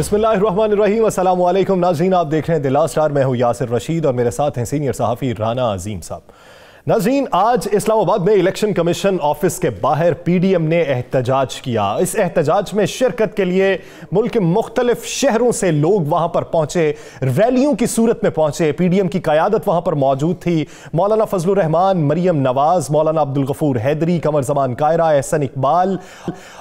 बिस्मिल्लाहिर्रहमानिर्रहीम, अस्सलाम वालेकुम नाज़रीन, आप देख रहे हैं द लास्ट आवर। मैं हूं यासिर रशीद और मेरे साथ हैं सीनियर सहाफ़ी राना अजीम साहब। नाज़रीन, आज इस्लामाबाद में इलेक्शन कमीशन ऑफिस के बाहर पीडीएम ने एहतजाज किया। इस एहतजाज में शिरकत के लिए मुल्क के मुख्तलिफ शहरों से लोग वहां पर पहुंचे, रैलियों की सूरत में पहुंचे। पीडीएम की क़यादत वहां पर मौजूद थी। मौलाना फजलुर रहमान, मरियम नवाज, मौलाना अब्दुल गफूर हैदरी, कमर जमान कायरा, एहसन इकबाल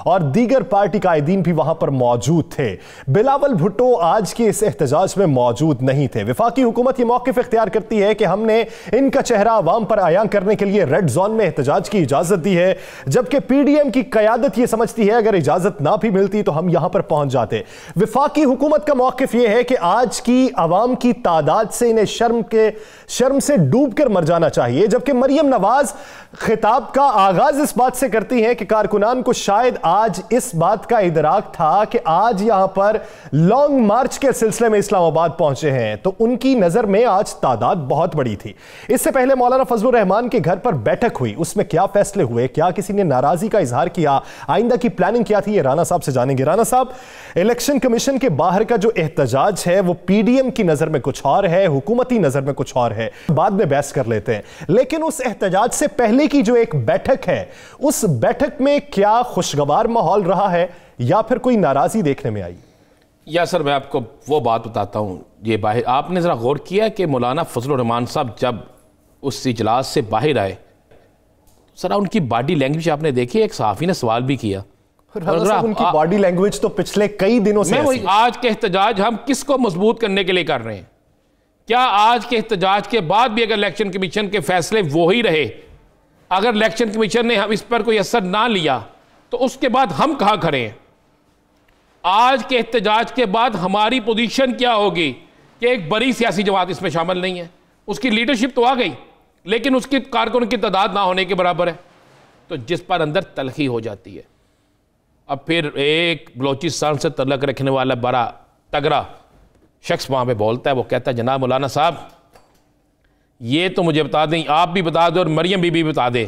और दीगर पार्टी कायदीन भी वहां पर मौजूद थे। बिलावल भुट्टो आज के इस एहतजाज में मौजूद नहीं थे। वफाकी हुकूमत ये मौक़िफ़ इख्तियार करती है कि हमने इनका चेहरा अवाम पर आयां करने के लिए रेड जोन में एहतजाज की इजाजत दी है, जबकि पीडीएम की क़यादत यह समझती है अगर इजाजत ना भी मिलती तो हम यहां पर पहुंच जाते। वफाकी हुकूमत का मौक़िफ़ यह है कि आज की अवाम की तादाद से इन्हें शर्म से डूब कर मर जाना चाहिए, जबकि मरियम नवाज खिताब का आगाज इस बात से करती हैं कि कारकुनान को शायद आज इस बात का इदराक था कि आज यहां पर लॉन्ग मार्च के सिलसिले में इस्लामाबाद पहुंचे हैं, तो उनकी नजर में आज तादाद बहुत बड़ी थी। इससे पहले मौलाना फजलुर रहमान के घर पर बैठक हुई, उसमें क्या फैसले हुए, क्या किसी ने नाराजगी का इजहार किया, आइंदा की प्लानिंग क्या थी, ये राना साहब से जानेंगे। राना साहब, इलेक्शन कमीशन के बाहर का जो एहतजाज है वो पीडीएम की नजर में कुछ और है, हुकूमती नजर में कुछ और है, बाद में बहस कर लेते हैं, लेकिन उस एहतजाज से पहले की जो एक बैठक है, उस बैठक में क्या खुशगवार माहौल रहा है या फिर कोई नाराजगी देखने में आई? या सर, मैं आपको वो बात बताता हूँ। ये बाहर आपने ज़रा गौर किया कि मौलाना फजलुर रहमान साहब जब उस इजलास से बाहर आए, सर उनकी बॉडी लैंग्वेज आपने देखी। एक सहाफ़ी ने सवाल भी किया, उनकी बॉडी लैंग्वेज तो पिछले कई दिनों से वही आज के एहतजाज हम किसको मजबूत करने के लिए कर रहे हैं? क्या आज के एहतजाज के बाद भी अगर इलेक्शन कमीशन के फैसले वो ही रहे, अगर इलेक्शन कमीशन ने हम इस पर कोई असर ना लिया, तो उसके बाद हम कहाँ खड़े हैं? आज के एहतजाज के बाद हमारी पोजीशन क्या होगी कि एक बड़ी सियासी जमात इसमें शामिल नहीं है, उसकी लीडरशिप तो आ गई लेकिन उसकी कारकुन की तादाद ना होने के बराबर है, तो जिस पर अंदर तलखी हो जाती है। अब फिर एक बलोचिस्तान से तल्लक रखने वाला बड़ा तगड़ा शख्स वहाँ पे बोलता है, वो कहता है जनाब मौलाना साहब ये तो मुझे बता दें, आप भी बता दें और मरियम बीबी भी बता दें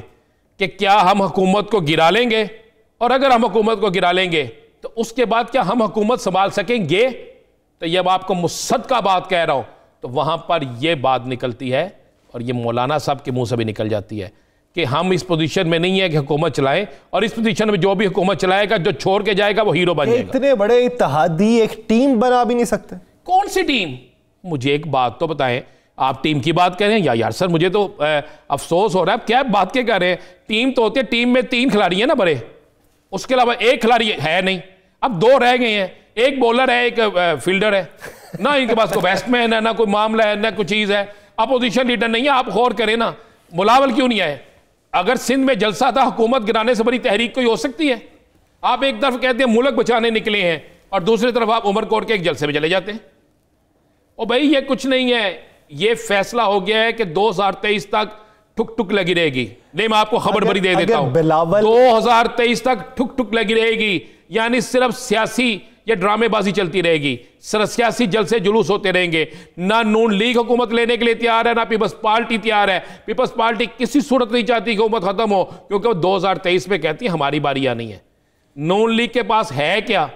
कि क्या हम हुकूमत को गिरा लेंगे, और अगर हम हुकूमत को गिरा लेंगे तो उसके बाद क्या हम हुकूमत संभाल सकेंगे? तो ये आपको मुसद्दक़ का बात कह रहा हूँ, तो वहाँ पर यह बात निकलती है और ये मौलाना साहब के मुंह से भी निकल जाती है कि हम इस पोजीशन में नहीं है कि हुकूमत चलाएं, और इस पोजीशन में जो भी हुकूमत चलाएगा, जो छोड़ के जाएगा वो हीरो बन जाएगा। इतने बड़े इत्तेहादी एक टीम बना भी नहीं सकते? कौन सी टीम? मुझे एक बात तो बताएं, आप टीम की बात करें या यार सर मुझे तो अफसोस हो रहा है, क्या बात के कर रहे हैं? टीम तो होती है, टीम में 3 खिलाड़ी है ना बड़े, उसके अलावा एक खिलाड़ी है नहीं, अब 2 रह गए हैं, एक बॉलर है, एक फील्डर है ना, इनके पास कोई बैट्समैन है ना, कोई मामला है ना, कोई चीज़ है, अपोजिशन लीडर नहीं है। आप गौर करें ना, मुलावल क्यों नहीं आए? अगर सिंध में जलसा था, हुकूमत गिराने से बड़ी तहरीक कोई हो सकती है? आप एक तरफ कहते हैं मुल्क बचाने निकले हैं और दूसरी तरफ आप उमरकोट के एक जलसे में चले जाते हैं। और भाई ये कुछ नहीं है, ये फैसला हो गया है कि 2023 तक ठुक ठुक लगी रहेगी। नहीं, मैं आपको खबर बड़ी दे देता हूं, 2023 तक ठुक ठुक लगी रहेगी, यानी सिर्फ सियासी ये ड्रामेबाजी चलती रहेगी, सिर्फ सियासी जलसे जुलूस होते रहेंगे। ना नून लीग हुकूमत लेने के लिए तैयार है, ना पीपल्स पार्टी तैयार है। पीपल्स पार्टी किसी सूरत नहीं चाहती कि हुकूमत खत्म हो, क्योंकि वो 2023 में कहती है हमारी बारी आनी है। नून लीग के पास है क्या?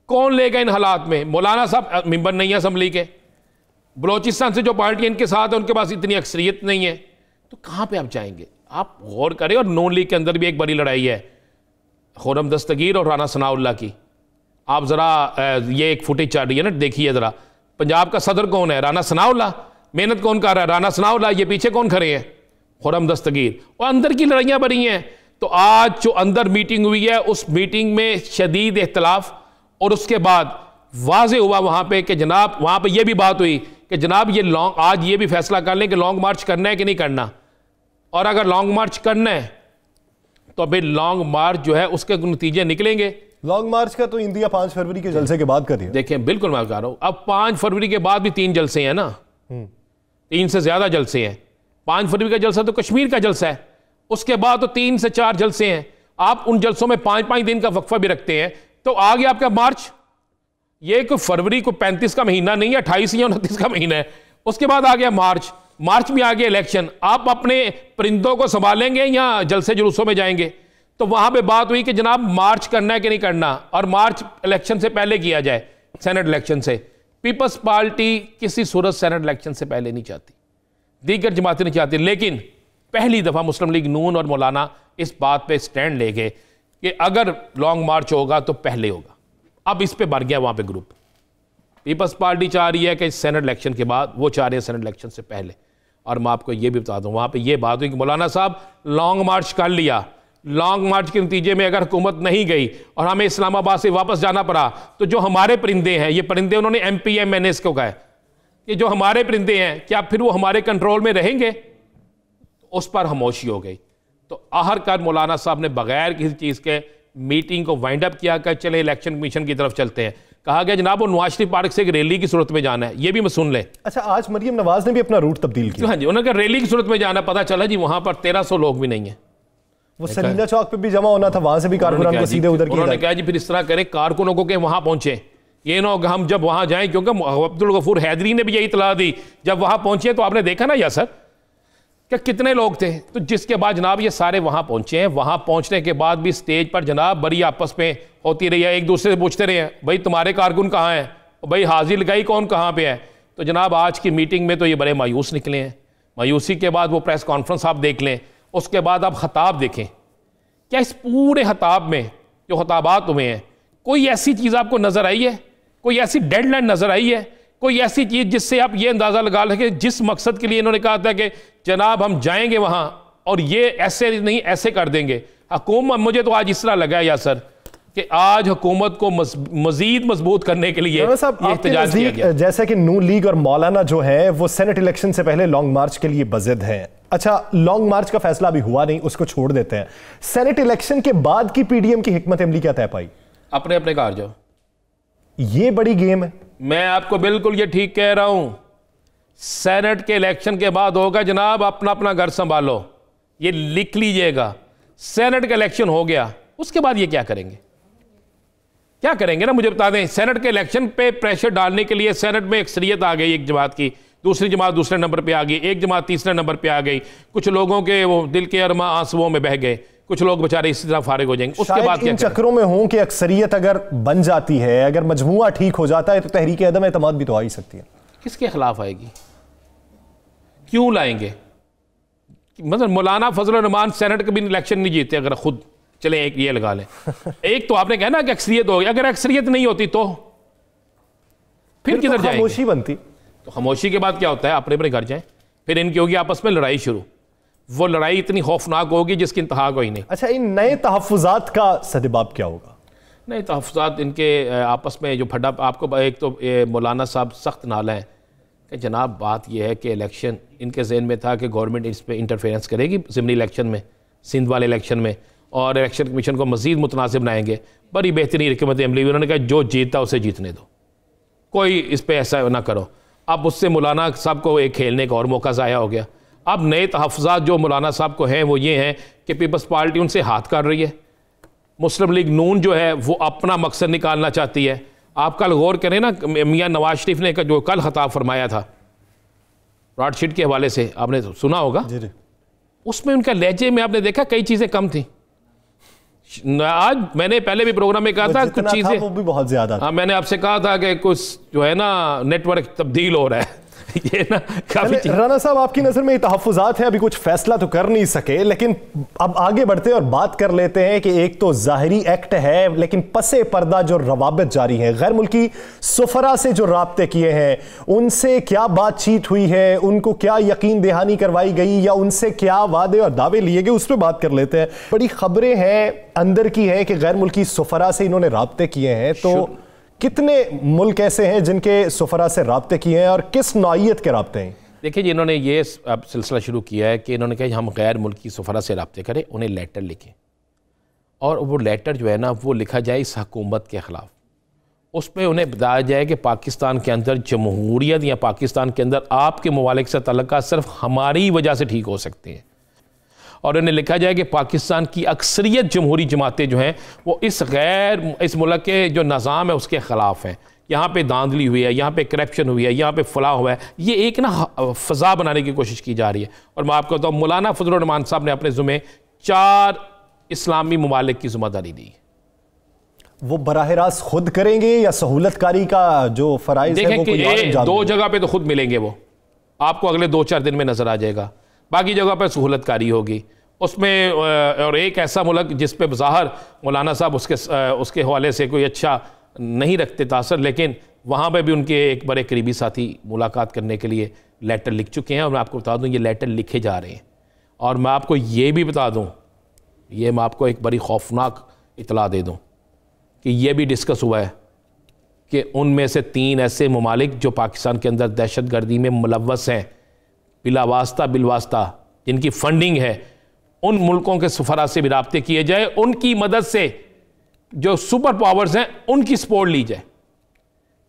कौन लेगा इन हालात में? मौलाना साहब मेंबर नहीं है असम्बली के, बलोचिस्तान से जो पार्टी इनके साथ है उनके पास इतनी अक्सरियत नहीं है, तो कहां पे आप जाएंगे? आप गौर करें। और नून लीग के अंदर भी एक बड़ी लड़ाई है खुर्रम दस्तगीर और राना सनाउल्लाह की। आप ज़रा ये एक फुटेज चल रही है ना, देखिए ज़रा, पंजाब का सदर कौन है? राना सनाउल्लाह। मेहनत कौन कर रहा है? राना सनाउल्लाह। ये पीछे कौन खड़े हैं? खुर्रम दस्तगीर। और अंदर की लड़ाइयाँ बड़ी हैं। तो आज जो अंदर मीटिंग हुई है, उस मीटिंग में शदीद इख्तलाफ, और उसके बाद वाज़े हुआ वहाँ पे कि जनाब, वहाँ पे ये भी बात हुई कि जनाब ये आज ये भी फैसला कर लें कि लॉन्ग मार्च करना है कि नहीं करना, और अगर लॉन्ग मार्च करना है तो फिर लॉन्ग मार्च जो है उसके नतीजे निकलेंगे। लॉन्ग मार्च का तो इंडिया 5 फरवरी के जलसे के बाद करिए। देखें, बिल्कुल मैं कह रहा हूँ, अब 5 फरवरी के बाद भी 3 जलसे हैं ना, 3 से ज्यादा जलसे हैं। 5 फरवरी का जलसा तो कश्मीर का जलसा है, उसके बाद तो 3 से 4 जलसे हैं। आप उन जलसों में 5-5 दिन का वक्फा भी रखते हैं, तो आ गया आपका मार्च। ये कोई फरवरी को 35 का महीना नहीं है, 28 या 29 का महीना है। उसके बाद आ गया मार्च, मार्च में आ गया इलेक्शन। आप अपने परिंदों को संभालेंगे या जलसे जुलूसों में जाएंगे? तो वहां पे बात हुई कि जनाब मार्च करना है कि नहीं करना, और मार्च इलेक्शन से पहले किया जाए। सेनेट इलेक्शन से। पीपल्स पार्टी किसी सूरत सेनेट इलेक्शन से पहले नहीं चाहती, दीगर जमातें नहीं चाहती, लेकिन पहली दफ़ा मुस्लिम लीग नून और मौलाना इस बात पे स्टैंड ले गए कि अगर लॉन्ग मार्च होगा तो पहले होगा। अब इस पे बढ़ गया वहाँ पे ग्रुप। पीपल्स पार्टी चाह रही है कि सेनेट इलेक्शन के बाद, वो चाह रही है सेनेट इलेक्शन से पहले। और मैं आपको ये भी बता दूँ, वहाँ पे ये बात हुई कि मौलाना साहब लॉन्ग मार्च कर लिया, लॉन्ग मार्च के नतीजे में अगर हुकूमत नहीं गई और हमें इस्लामाबाद से वापस जाना पड़ा, तो जो हमारे परिंदे हैं, ये परिंदे उन्होंने MPMNS को कहा कि जो हमारे परिंदे हैं क्या फिर वो हमारे कंट्रोल में रहेंगे? उस पर खामोशी हो गई। तो आखिरकार मौलाना साहब ने बगैर किसी चीज़ के मीटिंग को वाइंड अप किया कि चले इलेक्शन कमीशन की तरफ चलते हैं। कहा गया जनाब वो नवाज शरीफ पार्क से एक रैली की सूरत में जाना है, ये भी मैं सुन लें। अच्छा, आज मरियम नवाज ने भी अपना रूट तब्दील किया। हाँ जी, उन्होंने कहा रैली की सूरत में जाना, पता चला जी वहां पर 1300 लोग भी नहीं है। वो सलीना चौक पे भी जमा होना था, वहां से भी कारकुनान को सीधे उधर किया। उन्होंने कहा जी फिर इस तरह करें कारकुनों को कि वहां पहुंचे, ये ना होगा हम जब वहां जाएं, क्योंकि अब्दुल गफूर हैदरी ने भी यही इतला दी, जब वहां पहुंचे तो आपने देखा ना यासर कि कितने लोग थे। तो जिसके बाद जनाब ये सारे वहां पहुंचे हैं, वहां पहुंचने के बाद भी स्टेज पर जनाब बड़ी आपस में होती रही है, एक दूसरे से पूछते रहे हैं भाई तुम्हारे कारकुन कहाँ हैं, भाई हाजिर लगाई कौन कहाँ पे है। तो जनाब आज की मीटिंग में तो ये बड़े मायूस निकले हैं। मायूसी के बाद वो प्रेस कॉन्फ्रेंस आप देख लें, उसके बाद आप खताब देखें, क्या इस पूरे खताब में जो खताबात हुए हैं कोई ऐसी चीज़ आपको नज़र आई है, कोई ऐसी डेडलाइन नज़र आई है, कोई ऐसी चीज़ जिससे आप ये अंदाज़ा लगा लें कि जिस मकसद के लिए इन्होंने कहा था कि जनाब हम जाएंगे वहाँ और ये ऐसे नहीं ऐसे कर देंगे हुकूमत। मुझे तो आज इस तरह लगा है यासर कि आज हुकूमत को मजीद मजबूत करने के लिए एहतजाज किया गया। जैसे कि नून लीग और मौलाना जो है वो सेनेट इलेक्शन से पहले लॉन्ग मार्च के लिए बज़िद हैं। अच्छा, लॉन्ग मार्च का फैसला अभी हुआ नहीं, उसको छोड़ देते हैं। सेनेट इलेक्शन के बाद की PDM की हिकमत अमली क्या तय पाई? अपने अपने घर जाओ, ये बड़ी गेम है। मैं आपको बिल्कुल ये ठीक कह रहा हूं। सेनेट के इलेक्शन के बाद होगा जनाब अपना अपना घर संभालो, ये लिख लीजिएगा। सेनेट का इलेक्शन हो गया, उसके बाद ये क्या करेंगे, क्या करेंगे ना मुझे बता दें। सेनेट के इलेक्शन पे प्रेशर डालने के लिए सेनेट में अक्सरियत आ गई, एक जमात की, दूसरी जमात दूसरे नंबर पे आ गई, एक जमात तीसरे नंबर पे आ गई। कुछ लोगों के वो दिल के अरमा आंसुओं में बह गए, कुछ लोग बेचारे इसी तरह फारिग हो जाएंगे। उसके बाद इन चक्रों में हों कि अक्सरियत अगर बन जाती है, अगर मजमुआ ठीक हो जाता है तो तहरीक अदम एतमाद भी तो आ ही सकती है। किसके खिलाफ आएगी, क्यों लाएंगे? मतलब मौलाना फजल रहमान सेनेट के भी इलेक्शन नहीं जीते अगर खुद चले, एक ये लगा लें। एक तो आपने कहा ना कि अक्सरियत होगी, अगर अक्सरियत नहीं होती तो फिर किधर जाएंगे? खामोशी बनती। तो खामोशी के बाद क्या होता है, अपने अपने घर जाएं, फिर इनकी होगी आपस में लड़ाई शुरू। वो लड़ाई इतनी खौफनाक होगी जिसकी इंतहा कोई नहीं। अच्छा, इन नए तहफ़्फ़ुज़ात का सदबाब क्या होगा? नए तहफ़्फ़ुज़ात इनके आपस में जो फटा, आपको एक तो मौलाना साहब सख्त नाला है कि जनाब बात यह है कि इलेक्शन इनके जहन में था कि गवर्नमेंट इस पर इंटरफेरेंस करेगी ज़िमनी इलेक्शन में, सिंध वाले इलेक्शन में, और इलेक्शन कमीशन को मज़ीद मुतनासिब बनाएंगे। बड़ी बेहतरीन हिकमत अमली, उन्होंने कहा जो जीतता उसे जीतने दो, कोई इस पर ऐसा ना करो। अब उससे मौलाना साहब को एक खेलने का और मौका ज़ाया हो गया। अब नए तहफ़्फ़ुज़ात जो मौलाना साहब को हैं वो ये हैं कि पीपल्स पार्टी उनसे हाथ कर रही है, मुस्लिम लीग नून जो है वो अपना मकसद निकालना चाहती है। आप कल गौर करें ना, मियाँ नवाज शरीफ ने जो कल खिताब फरमाया था ब्रॉडशीट के हवाले से, आपने सुना होगा जी जी। उसमें उनका लहजे में आपने देखा कई चीज़ें कम थी। आज मैंने पहले भी प्रोग्राम में कहा था कुछ चीज़ें वो भी बहुत ज़्यादा। हाँ, मैंने आपसे कहा था कि कुछ जो है ना नेटवर्क तब्दील हो रहा है ये ना काफी। राना साहब, आपकी नजर में ये तहफ़्फ़ुज़ात है, अभी कुछ फैसला तो कर नहीं सके, लेकिन अब आगे बढ़ते हैं और बात कर लेते हैं कि एक तो ज़ाहिरी एक्ट है, लेकिन पसे पर्दा जो रवाबित जारी है, गैर मुल्की सुफरा से जो राब्ते किए हैं, उनसे क्या बातचीत हुई है, उनको क्या यकीन दहानी करवाई गई या उनसे क्या वादे और दावे लिए गए, उस पर बात कर लेते हैं। बड़ी खबरें हैं अंदर की है कि गैर मुल्की सुफरा से इन्होंने राब्ते किए हैं, तो कितने मुल्क ऐसे हैं जिनके सुफरा से राब्ते किए हैं और किस नौइयत के राब्ते हैं? देखिए जी, इन्होंने ये अब सिलसिला शुरू किया है कि इन्होंने कहा हम गैर मुल्की सुफरा से राब्ते करें, उन्हें लेटर लिखें और वो लेटर जो है ना वो लिखा जाए इस हुकूमत के ख़िलाफ़। उस पर उन्हें बताया जाए कि पाकिस्तान के अंदर जमहूरियत या पाकिस्तान के अंदर आपके ममालिक से तल्लुक़ात सिर्फ हमारी वजह से ठीक हो सकते हैं, और उन्हें लिखा जाए कि पाकिस्तान की अक्सरियत जमहूरी जमातें जो हैं वो इस मुल्क के जो निज़ाम है उसके ख़िलाफ़ हैं। यहाँ पे धांधली हुई है, यहाँ पे करप्शन हुई है, यहाँ पे फलाह हुआ है, ये एक ना फ़ज़ा बनाने की कोशिश की जा रही है। और मैं आपको बताऊँ, मौलाना फजल रहमान साहब ने अपने ज़िम्मे 4 इस्लामी ममालिक की ज़िम्मेदारी दी। वो बराह रास्त खुद करेंगे या सहूलतकारी का जो फराइज है वो कोई और अंजाम दो जगह पे तो खुद मिलेंगे, वो आपको अगले 2-4 दिन में नजर आ जाएगा। बाकी जगह पे सहूलतकारी होगी उसमें। और एक ऐसा मुल्क जिस पे ज़ाहिर मौलाना साहब उसके हवाले से कोई अच्छा नहीं रखते तासर, लेकिन वहाँ पे भी उनके एक बड़े करीबी साथी मुलाकात करने के लिए लेटर लिख चुके हैं। और मैं आपको बता दूँ ये लेटर लिखे जा रहे हैं। और मैं आपको ये भी बता दूँ, ये मैं आपको एक बड़ी खौफनाक इतला दे दूँ कि ये भी डिस्कस हुआ है कि उनमें से 3 ऐसे ममालिक जो पाकिस्तान के अंदर दहशत गर्दी में मुलव्वस हैं बिलावास्ता बिलवास्ता, जिनकी फंडिंग है, उन मुल्कों के सफरा से भी राब्ते किए जाए, उनकी मदद से जो सुपर पावर्स हैं उनकी सपोर्ट ली जाए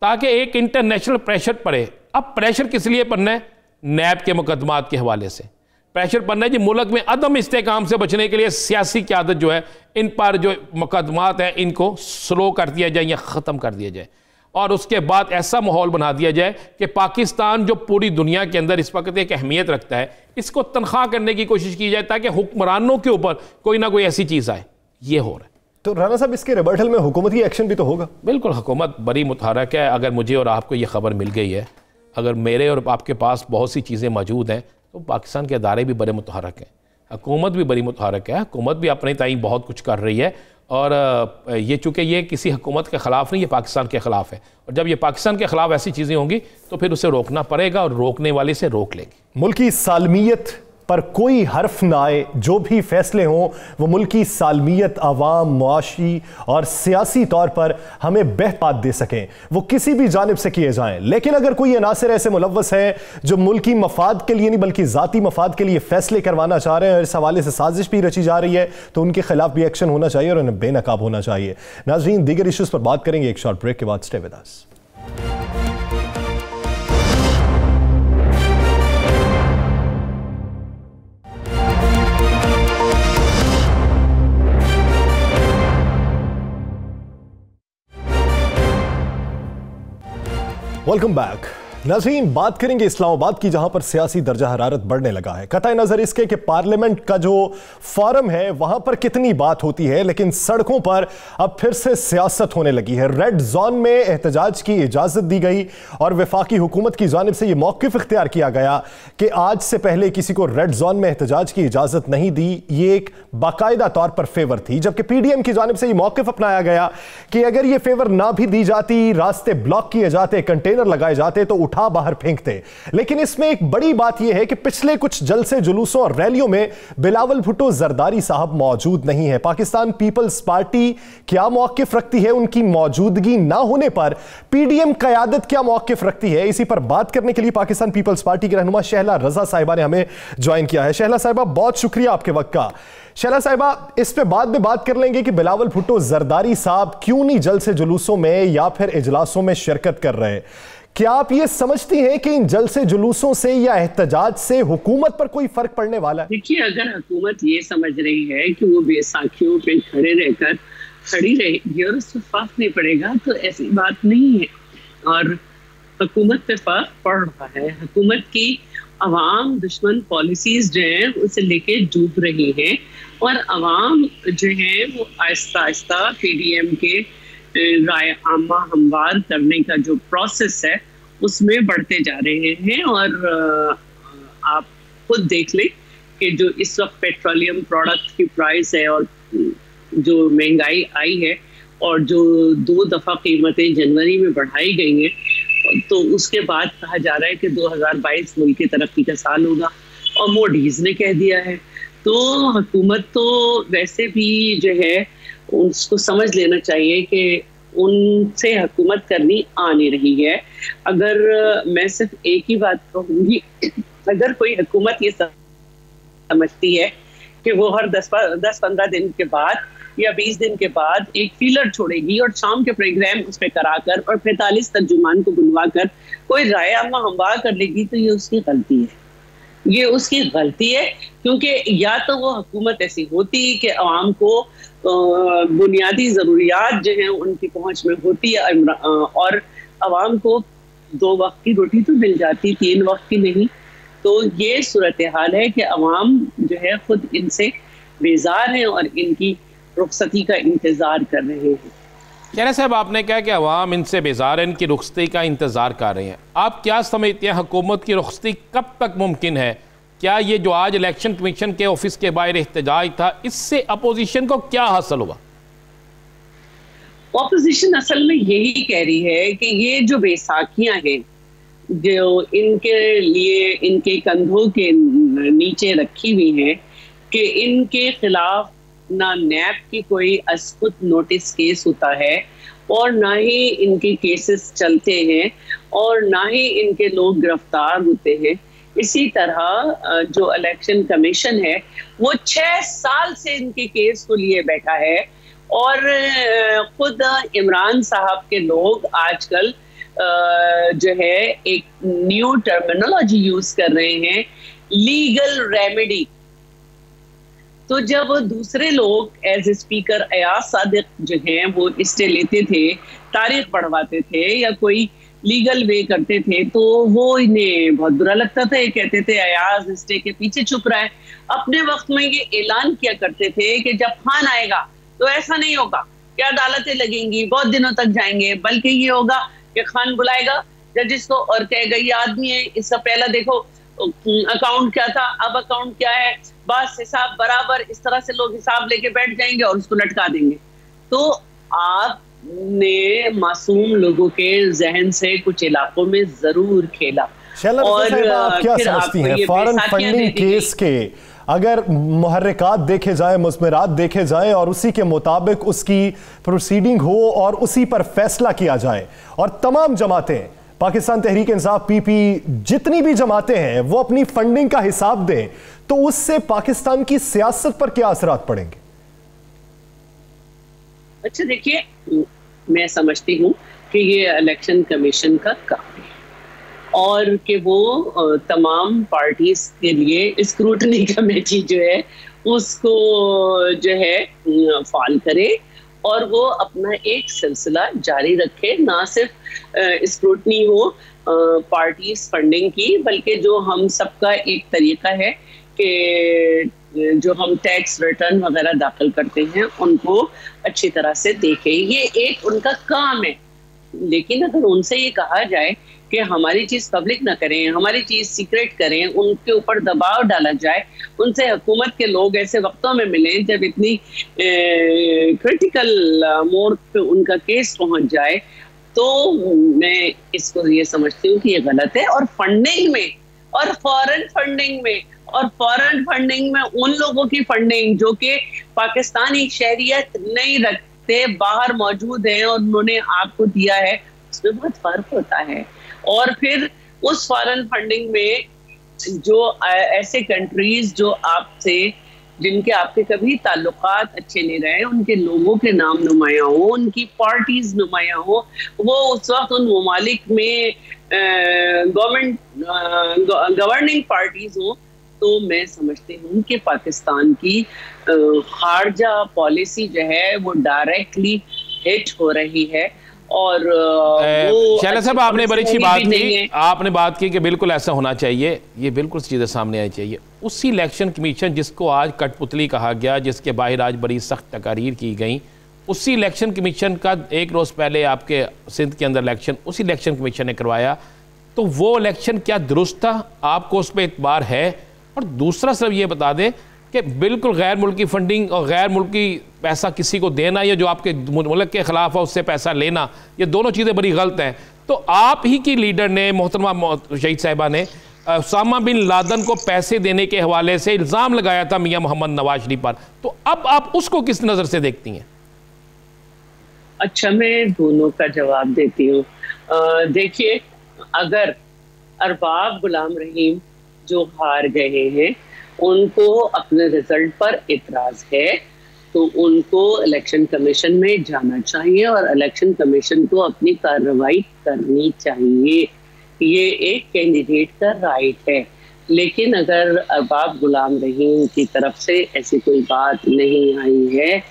ताकि एक इंटरनेशनल प्रेशर पड़े। अब प्रेशर किस लिए पड़ना है? नैब के मुकदमात के हवाले से प्रेशर पड़ना है जी मुल्क में अदम इस्तेकाम से बचने के लिए सियासी क़यादत जो है इन पर जो मुकदमात हैं इनको स्लो कर दिया जाए या ख़त्म कर दिया जाए। और उसके बाद ऐसा माहौल बना दिया जाए कि पाकिस्तान जो पूरी दुनिया के अंदर इस वक्त एक अहमियत रखता है, इसको तनख्वाह करने की कोशिश की जाए ताकि हुक्मरानों के ऊपर कोई ना कोई ऐसी चीज़ आए। ये हो रहा है। तो राना साहब इसके रिबर्टल में हुकूमती एक्शन भी तो होगा? बिल्कुल, हुकूमत बड़ी मुतहरक है। अगर मुझे और आपको ये खबर मिल गई है, अगर मेरे और आपके पास बहुत सी चीज़ें मौजूद हैं, तो पाकिस्तान के अदारे भी बड़े मुतहरक हैं, हुकूमत भी बड़ी मुतहरक है, हुकूमत भी अपने ताईं बहुत कुछ कर रही है। और ये चूँकि ये किसी हुकूमत के ख़िलाफ़ नहीं, ये पाकिस्तान के ख़िलाफ़ है। और जब ये पाकिस्तान के ख़िलाफ़ ऐसी चीज़ें होंगी तो फिर उसे रोकना पड़ेगा और रोकने वाले से रोक लेंगे। मुल्की सालमियत पर कोई हर्फ ना आए, जो भी फैसले हों वो मुल्की सालमियत, आवाम, मुआशी और सियासी तौर पर हमें बेहपात दे सकें, वो किसी भी जानिब से किए जाएं। लेकिन अगर कोई अनासर ऐसे मुलव्वस है जो मुल्की मफाद के लिए नहीं बल्कि ज़ाती मफाद के लिए फैसले करवाना चाह रहे हैं और इस हवाले से साजिश भी रची जा रही है, तो उनके खिलाफ भी एक्शन होना चाहिए और उन्हें बेनकाब होना चाहिए। नाज़रीन, दीगर इश्यूज़ पर बात करेंगे एक शॉर्ट ब्रेक के बाद। Stay with us. Welcome back. नाज़रीन, बात करेंगे इस्लामाबाद की, जहां पर सियासी दर्जा हरारत बढ़ने लगा है। कतई नजर इसके कि पार्लियामेंट का जो फोरम है वहां पर कितनी बात होती है, लेकिन सड़कों पर अब फिर से सियासत होने लगी है। रेड जोन में एहतजाज की इजाजत दी गई और वफाकी हुकूमत की जानिब से यह मौक़िफ़ इख्तियार किया गया कि आज से पहले किसी को रेड जोन में एहतजाज की इजाजत नहीं दी। ये एक बाकायदा तौर पर फेवर थी, जबकि PDM की जानिब से यह मौक़िफ़ अपनाया गया कि अगर यह फेवर ना भी दी जाती, रास्ते ब्लॉक किए जाते, कंटेनर लगाए जाते, तो उठा बाहर फेंकते। लेकिन इसमें एक बड़ी बात यह है कि पिछले कुछ जलसे, जुलूसों और रैलियों में बिलावल भुट्टो जरदारी साहब मौजूद नहीं है। पाकिस्तान पीपल्स पार्टी क्या मौक़िफ़ रखती है उनकी मौजूदगी ना होने पर? PDM क़यादत क्या मौक़िफ़ रखती है? इसी पर बात करने के लिए पाकिस्तान पीपल्स पार्टी की रहनुमा शहला रजा साहिबा ने हमें ज्वाइन किया है। शहला साहिबा, बहुत शुक्रिया आपके वक्त का। शहला साहिबा, इस पे बाद में बात कर लेंगे कि बिलावल भुट्टो जरदारी साहब क्यों नहीं जलसे जुलूसों में या फिर इजलासों में शिरकत कर रहे। क्या आप ये समझती हैं कि इन जलसे जुलूसों से या एहतजाज से हुकूमत पर कोई फर्क पड़ने वाला है? देखिए, अगर हुकूमत ये समझ रही है कि वो बैसाखियों पे खड़ी रहेगी और उससे फर्क नहीं पड़ेगा, तो ऐसी बात नहीं है। और हुकूमत पे फर्क पड़ रहा है। हुकूमत की अवाम दुश्मन पॉलिसीज जो हैं उसे लेके डूब रही हैं और अवाम जो है वो आहिस्ता आहिस्ता PDM के राय आमा हमवार करने का जो प्रोसेस है उसमें बढ़ते जा रहे हैं। और आप खुद देख लें कि जो इस वक्त पेट्रोलियम प्रोडक्ट की प्राइस है और जो महंगाई आई है और जो 2 दफ़ा कीमतें जनवरी में बढ़ाई गई हैं, तो उसके बाद कहा जा रहा है कि 2022 मुल्क की तरक्की का साल होगा और मोडीज ने कह दिया है। तो हुकूमत तो वैसे भी जो है उसको समझ लेना चाहिए कि उनसे हुकूमत करनी आ नहीं रही है। अगर मैं सिर्फ एक ही बात कहूँगी, अगर कोई हुकूमत ये समझती है कि वो हर 10-15 दिन के बाद या 20 दिन के बाद एक फीलर छोड़ेगी और शाम के प्रोग्राम उस पर कराकर और 45 तर्जुमान को बुलवा कर कोई राय आमा हमवार कर लेगी, तो ये उसकी गलती है। ये उसकी गलती है, क्योंकि या तो वो हुकूमत ऐसी होती कि आवाम को बुनियादी ज़रूरियात जो हैं उनकी पहुंच में होती है और आवाम को 2 वक्त की रोटी तो मिल जाती, 3 वक्त की नहीं। तो ये सूरत हाल है कि आवाम जो है खुद इनसे बेजार हैं और इनकी रुखसती का इंतज़ार कर रहे हैं। चेहरा साहब, आपने कहा कि अवाम इनसे बेजार है, इनकी रुखसती का इंतज़ार कर रहे हैं। आप क्या समझते हैं हुकूमत की रुखसती कब तक मुमकिन है? क्या ये जो आज इलेक्शन कमीशन के ऑफिस के बाहर एहतजाज था, इससे अपोजिशन को क्या हासिल हुआ? ऑपोजिशन असल में यही कह रही है कि ये जो बैसाखियां हैं जो इनके लिए इनके कंधों के नीचे रखी हुई हैं कि इनके खिलाफ ना नैब की कोई अस्कुत नोटिस केस होता है और ना ही इनके केसेस चलते हैं और ना ही इनके लोग गिरफ्तार होते हैं। इसी तरह जो इलेक्शन कमीशन है वो 6 साल से इनके केस को लिए बैठा है और खुद इमरान साहब के लोग आजकल जो है एक न्यू टर्मिनोलॉजी यूज कर रहे हैं, लीगल रेमेडी। तो जब दूसरे लोग as a speaker Ayaz Sadiq जो हैं वो स्टे लेते थे, तारीख पढ़वाते थे या कोई लीगल वे करते थे, तो वो इन्हें बहुत बुरा लगता था। ये कहते थे अयाज स्टे के पीछे छुप रहा है। अपने वक्त में ये ऐलान किया करते थे कि जब खान आएगा तो ऐसा नहीं होगा कि अदालतें लगेंगी, बहुत दिनों तक जाएंगे, बल्कि ये होगा कि खान बुलाएगा जजिस को और कहेगा ये आदमी है, इसका पहला देखो अकाउंट क्या था, अब अकाउंट क्या है, बस हिसाब बराबर। इस तरह से लोग हिसाब लेके बैठ जाएंगे और उसको लटका देंगे। तो आपने मासूम लोगों के जहन से कुछ इलाकों में जरूर खेला। और आप क्या समझती हैं फॉरेन फंडिंग केस के अगर मुहर्रिकात देखे जाएं, मुज़मिरात देखे जाएं और उसी के मुताबिक उसकी प्रोसीडिंग हो और उसी पर फैसला किया जाए और तमाम जमातें, पाकिस्तान तहरीक इंसाफ पीपी, जितनी भी जमातें हैं वो अपनी फंडिंग का हिसाब दें, तो उससे पाकिस्तान की सियासत पर क्या असरात पड़ेंगे? अच्छा देखिए, मैं समझती हूँ कि ये इलेक्शन कमीशन का काम है और कि वो तमाम पार्टीज के लिए स्क्रूटनी कमेटी जो है उसको जो है फाल करे और वो अपना एक सिलसिला जारी रखे। ना सिर्फ स्क्रूटनी हो पार्टीज फंडिंग की, बल्कि जो हम सबका एक तरीका है कि जो हम टैक्स रिटर्न वगैरह दाखिल करते हैं उनको अच्छी तरह से देखें। ये एक उनका काम है। लेकिन अगर उनसे ये कहा जाए कि हमारी चीज पब्लिक ना करें, हमारी चीज सीक्रेट करें, उनके ऊपर दबाव डाला जाए, उनसे हुकूमत के लोग ऐसे वक्तों में मिलें जब इतनी क्रिटिकल मोड़ पे उनका केस पहुंच जाए, तो मैं इसको ये समझती हूँ कि ये गलत है। और फंडिंग में और फॉरेन फंडिंग में उन लोगों की फंडिंग जो कि पाकिस्तानी शहरियत नहीं रखते, बाहर मौजूद हैं और उन्होंने आपको दिया है, उसमें बहुत फर्क होता है। और फिर उस फॉरेन फंडिंग में जो ऐसे कंट्रीज जो आपसे, जिनके आपके कभी ताल्लुकात अच्छे नहीं रहे, उनके लोगों के नाम नुमाया हो, उनकी पार्टीज नुमाया हो, वो उस वक्त उन ममालिक में गवर्निंग पार्टीज हो, तो मैं समझती हूँ कि पाकिस्तान की खारजा पॉलिसी जो है वो डायरेक्टली हिट हो रही है। और शैला साहब, आपने बड़ी अच्छी बात की, आपने बात की कि बिल्कुल ऐसा होना चाहिए, ये बिल्कुल चीज़ें सामने आनी चाहिए। उसी इलेक्शन कमीशन जिसको आज कठपुतली कहा गया, जिसके बाहर आज बड़ी सख्त तकारीर की गई, उसी इलेक्शन कमीशन का एक रोज़ पहले आपके सिंध के अंदर इलेक्शन उसी इलेक्शन कमीशन ने करवाया, तो वो इलेक्शन क्या दुरुस्त था? आपको उस पर एतबार है? और दूसरा सिर्फ ये बता दें कि बिल्कुल गैर मुल्की फंडिंग और गैर मुल्की पैसा किसी को देना या जो आपके मुल्क के खिलाफ है उससे पैसा लेना, ये दोनों चीज़ें बड़ी गलत हैं। तो आप ही की लीडर ने, मोहतरमा शहीद साहिबा ने, उसामा बिन लादन को पैसे देने के हवाले से इल्ज़ाम लगाया था मियां मोहम्मद नवाज शरीफ पर, तो अब आप उसको किस नज़र से देखती हैं? अच्छा, मैं दोनों का जवाब देती हूँ। देखिए, अगर अरबाब गुलाम रहीम जो हार गए हैं उनको अपने रिजल्ट पर इतराज है, तो उनको इलेक्शन कमीशन में जाना चाहिए और इलेक्शन कमीशन को अपनी कार्रवाई करनी चाहिए। ये एक कैंडिडेट का राइट है। लेकिन अगर अरबाब गुलाम रहीम की तरफ से ऐसी कोई बात नहीं आई है,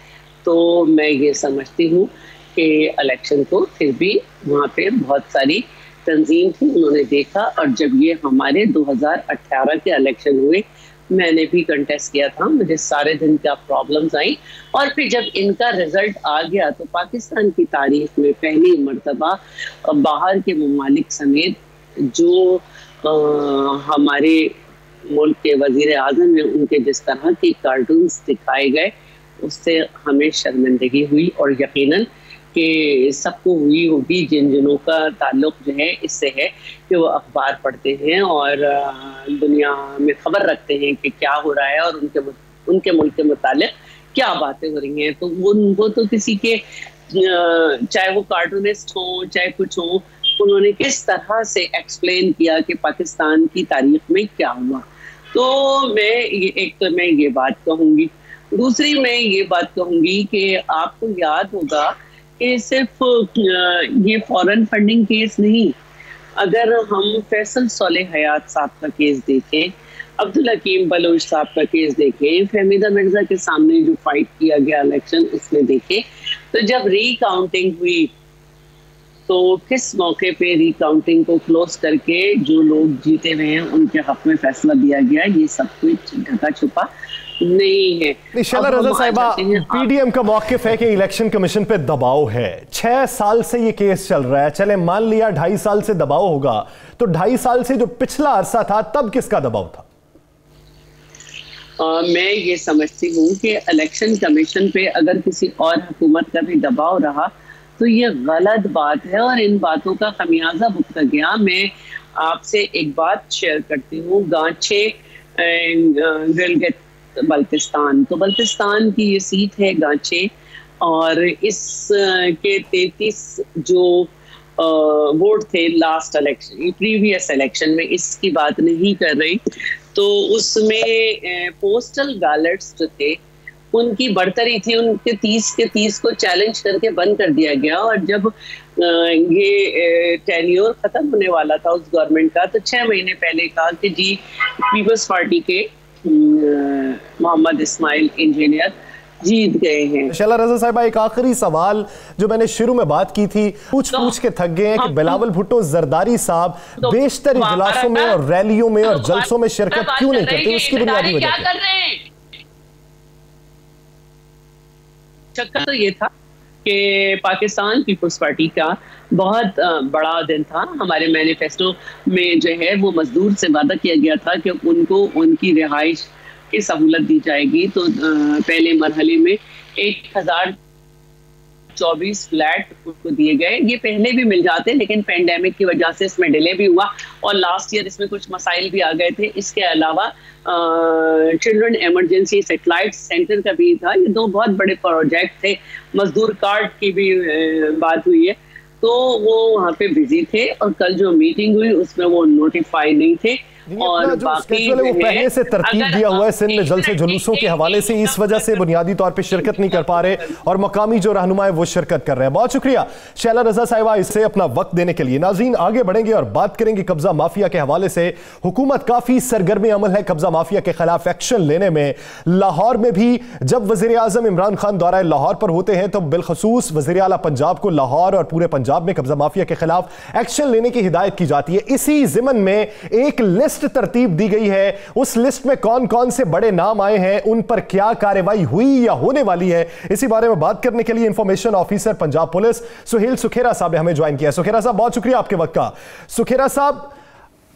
तो मैं ये समझती हूँ कि इलेक्शन को फिर भी वहाँ पे बहुत सारी तंजीम थी, उन्होंने देखा। और जब ये हमारे 2018 के इलेक्शन हुए मैंने भी कंटेस्ट किया था, मुझे सारे दिन क्या प्रॉब्लम्स आई, और फिर जब इनका रिजल्ट आ गया तो पाकिस्तान की तारीख में पहली मर्तबा बाहर के ममालिक समेत जो हमारे मुल्क के वजीर आज़म हैं उनके जिस तरह के कार्टून्स दिखाए गए उससे हमें शर्मिंदगी हुई, और यकीनन कि सबको हुई होगी जिन जिनों का ताल्लुक जो है इससे है कि वो अखबार पढ़ते हैं और दुनिया में खबर रखते हैं कि क्या हो रहा है और उनके मुल्क के मुतालिक क्या बातें हो रही हैं। तो वो तो किसी के चाहे वो कार्टूनिस्ट हो चाहे कुछ हो, उन्होंने किस तरह से एक्सप्लेन किया कि पाकिस्तान की तारीख में क्या हुआ। तो मैं ये बात कहूँगी, दूसरी मैं ये बात कहूँगी कि आपको याद होगा कि सिर्फ ये फॉरेन फंडिंग केस नहीं, अगर हम फैसल सोलेह हयात साहब का केस देखें, अब्दुल हकीम बलोच साहब का केस देखें, फहमीदा मिर्जा के सामने जो फाइट किया गया इलेक्शन उसमें देखें, तो जब रीकाउंटिंग हुई तो किस मौके पे रीकाउंटिंग को क्लोज करके जो लोग जीते हुए हैं उनके हक में फैसला दिया गया, ये सब कुछ ढका छुपा नहीं है। शैला रज़ा साहिबा, पीडीएम का मौक़िफ़ है कि इलेक्शन कमीशन पे दबाव है। 6 साल से ये केस चल रहा है, चले मान लिया 2.5 साल से दबाव होगा, तो 2.5 साल से जो पिछला अरसा था तब किसका दबाव था? मैं ये समझती हूँ कि इलेक्शन कमीशन पे अगर किसी और हुकूमत का भी दबाव रहा तो ये गलत बात है और इन बातों का खमियाजा भुगता गया। मैं आपसे एक बात शेयर करती हूँ, गांचे गिलगित बल्तिस्तान, तो बल्तिस्तान की ये सीट है गांचे, और इस के 33 जो वोट थे लास्ट इलेक्शन, प्रीवियस इलेक्शन में, इसकी बात नहीं कर रही, तो उसमें पोस्टल बैलेट्स जो थे उनकी बढ़तरी थी, उनके 30 के 30 को चैलेंज करके बंद कर दिया गया। और जब ये टेन्योर खत्म होने वाला था उस गवर्नमेंट का, तो 6 महीने पहले कहा कि जी पीपल्स पार्टी के मोहम्मद इस्माइल इंजीनियर जीत गए हैं। शैला रज़ा साहिबा, एक आखिरी सवाल जो मैंने शुरू में बात की थी, पूछ के थक गए हैं कि बिलावल भुट्टो जरदारी साहब बेशतर इजलासों में और रैलियों में और जलसों में शिरकत क्यों नहीं करते, उसकी बुनियादी वजह क्या है? चक्कर तो ये था कि पाकिस्तान पीपल्स पार्टी का बहुत बड़ा दिन था। हमारे मैनिफेस्टो में जो है वो मजदूर से वादा किया गया था कि उनको उनकी रिहाइश की सहूलत दी जाएगी। तो पहले मरहले में 1024 फ्लैट उनको दिए गए। ये पहले भी मिल जाते लेकिन पेंडेमिक की वजह से इसमें डिले भी हुआ और लास्ट ईयर इसमें कुछ मसाइल भी आ गए थे। इसके अलावा चिल्ड्रन इमरजेंसी सेटेलाइट सेंटर का भी था। ये 2 बहुत बड़े प्रोजेक्ट थे। मजदूर कार्ड की भी बात हुई है, तो वो वहाँ पे बिजी थे और कल जो मीटिंग हुई उसमें वो नोटिफाई नहीं थे। और बाकी वो पहले से तरतीब दिया हुआ है सिंध में जलसे जुलूसों के हवाले से, इस वजह से बुनियादी तौर पे शिरकत नहीं कर पा रहे और मकामी जो रहनुमा है वो शिरकत कर रहे हैं। बहुत शुक्रिया शैला रज़ा साहिबा इससे अपना वक्त देने के लिए। नाज़रीन, आगे बढ़ेंगे और बात करेंगे कब्जा माफिया के हवाले से। हुकूमत काफी सरगर्म अमल है कब्जा माफिया के खिलाफ एक्शन लेने में। लाहौर में भी जब वज़ीर आज़म इमरान खान दौरा लाहौर पर होते हैं तो बिलखसूस वज़ीर आला पंजाब को लाहौर और पूरे पंजाब में कब्जा माफिया के खिलाफ एक्शन लेने की हिदायत की जाती है। इसी जिमन में एक लिस्ट तरतीब दी गई है। उस लिस्ट में कौन कौन से बड़े नाम आए हैं, उन पर क्या कार्रवाई हुई या होने वाली है, इसी बारे में बात करने के लिए information officer Punjab police Suhail Sukhera साहब ने हमें ज्वाइन किया। सुखेरा साहब, बहुत शुक्रिया आपके वक्त का। सुखेरा साहब,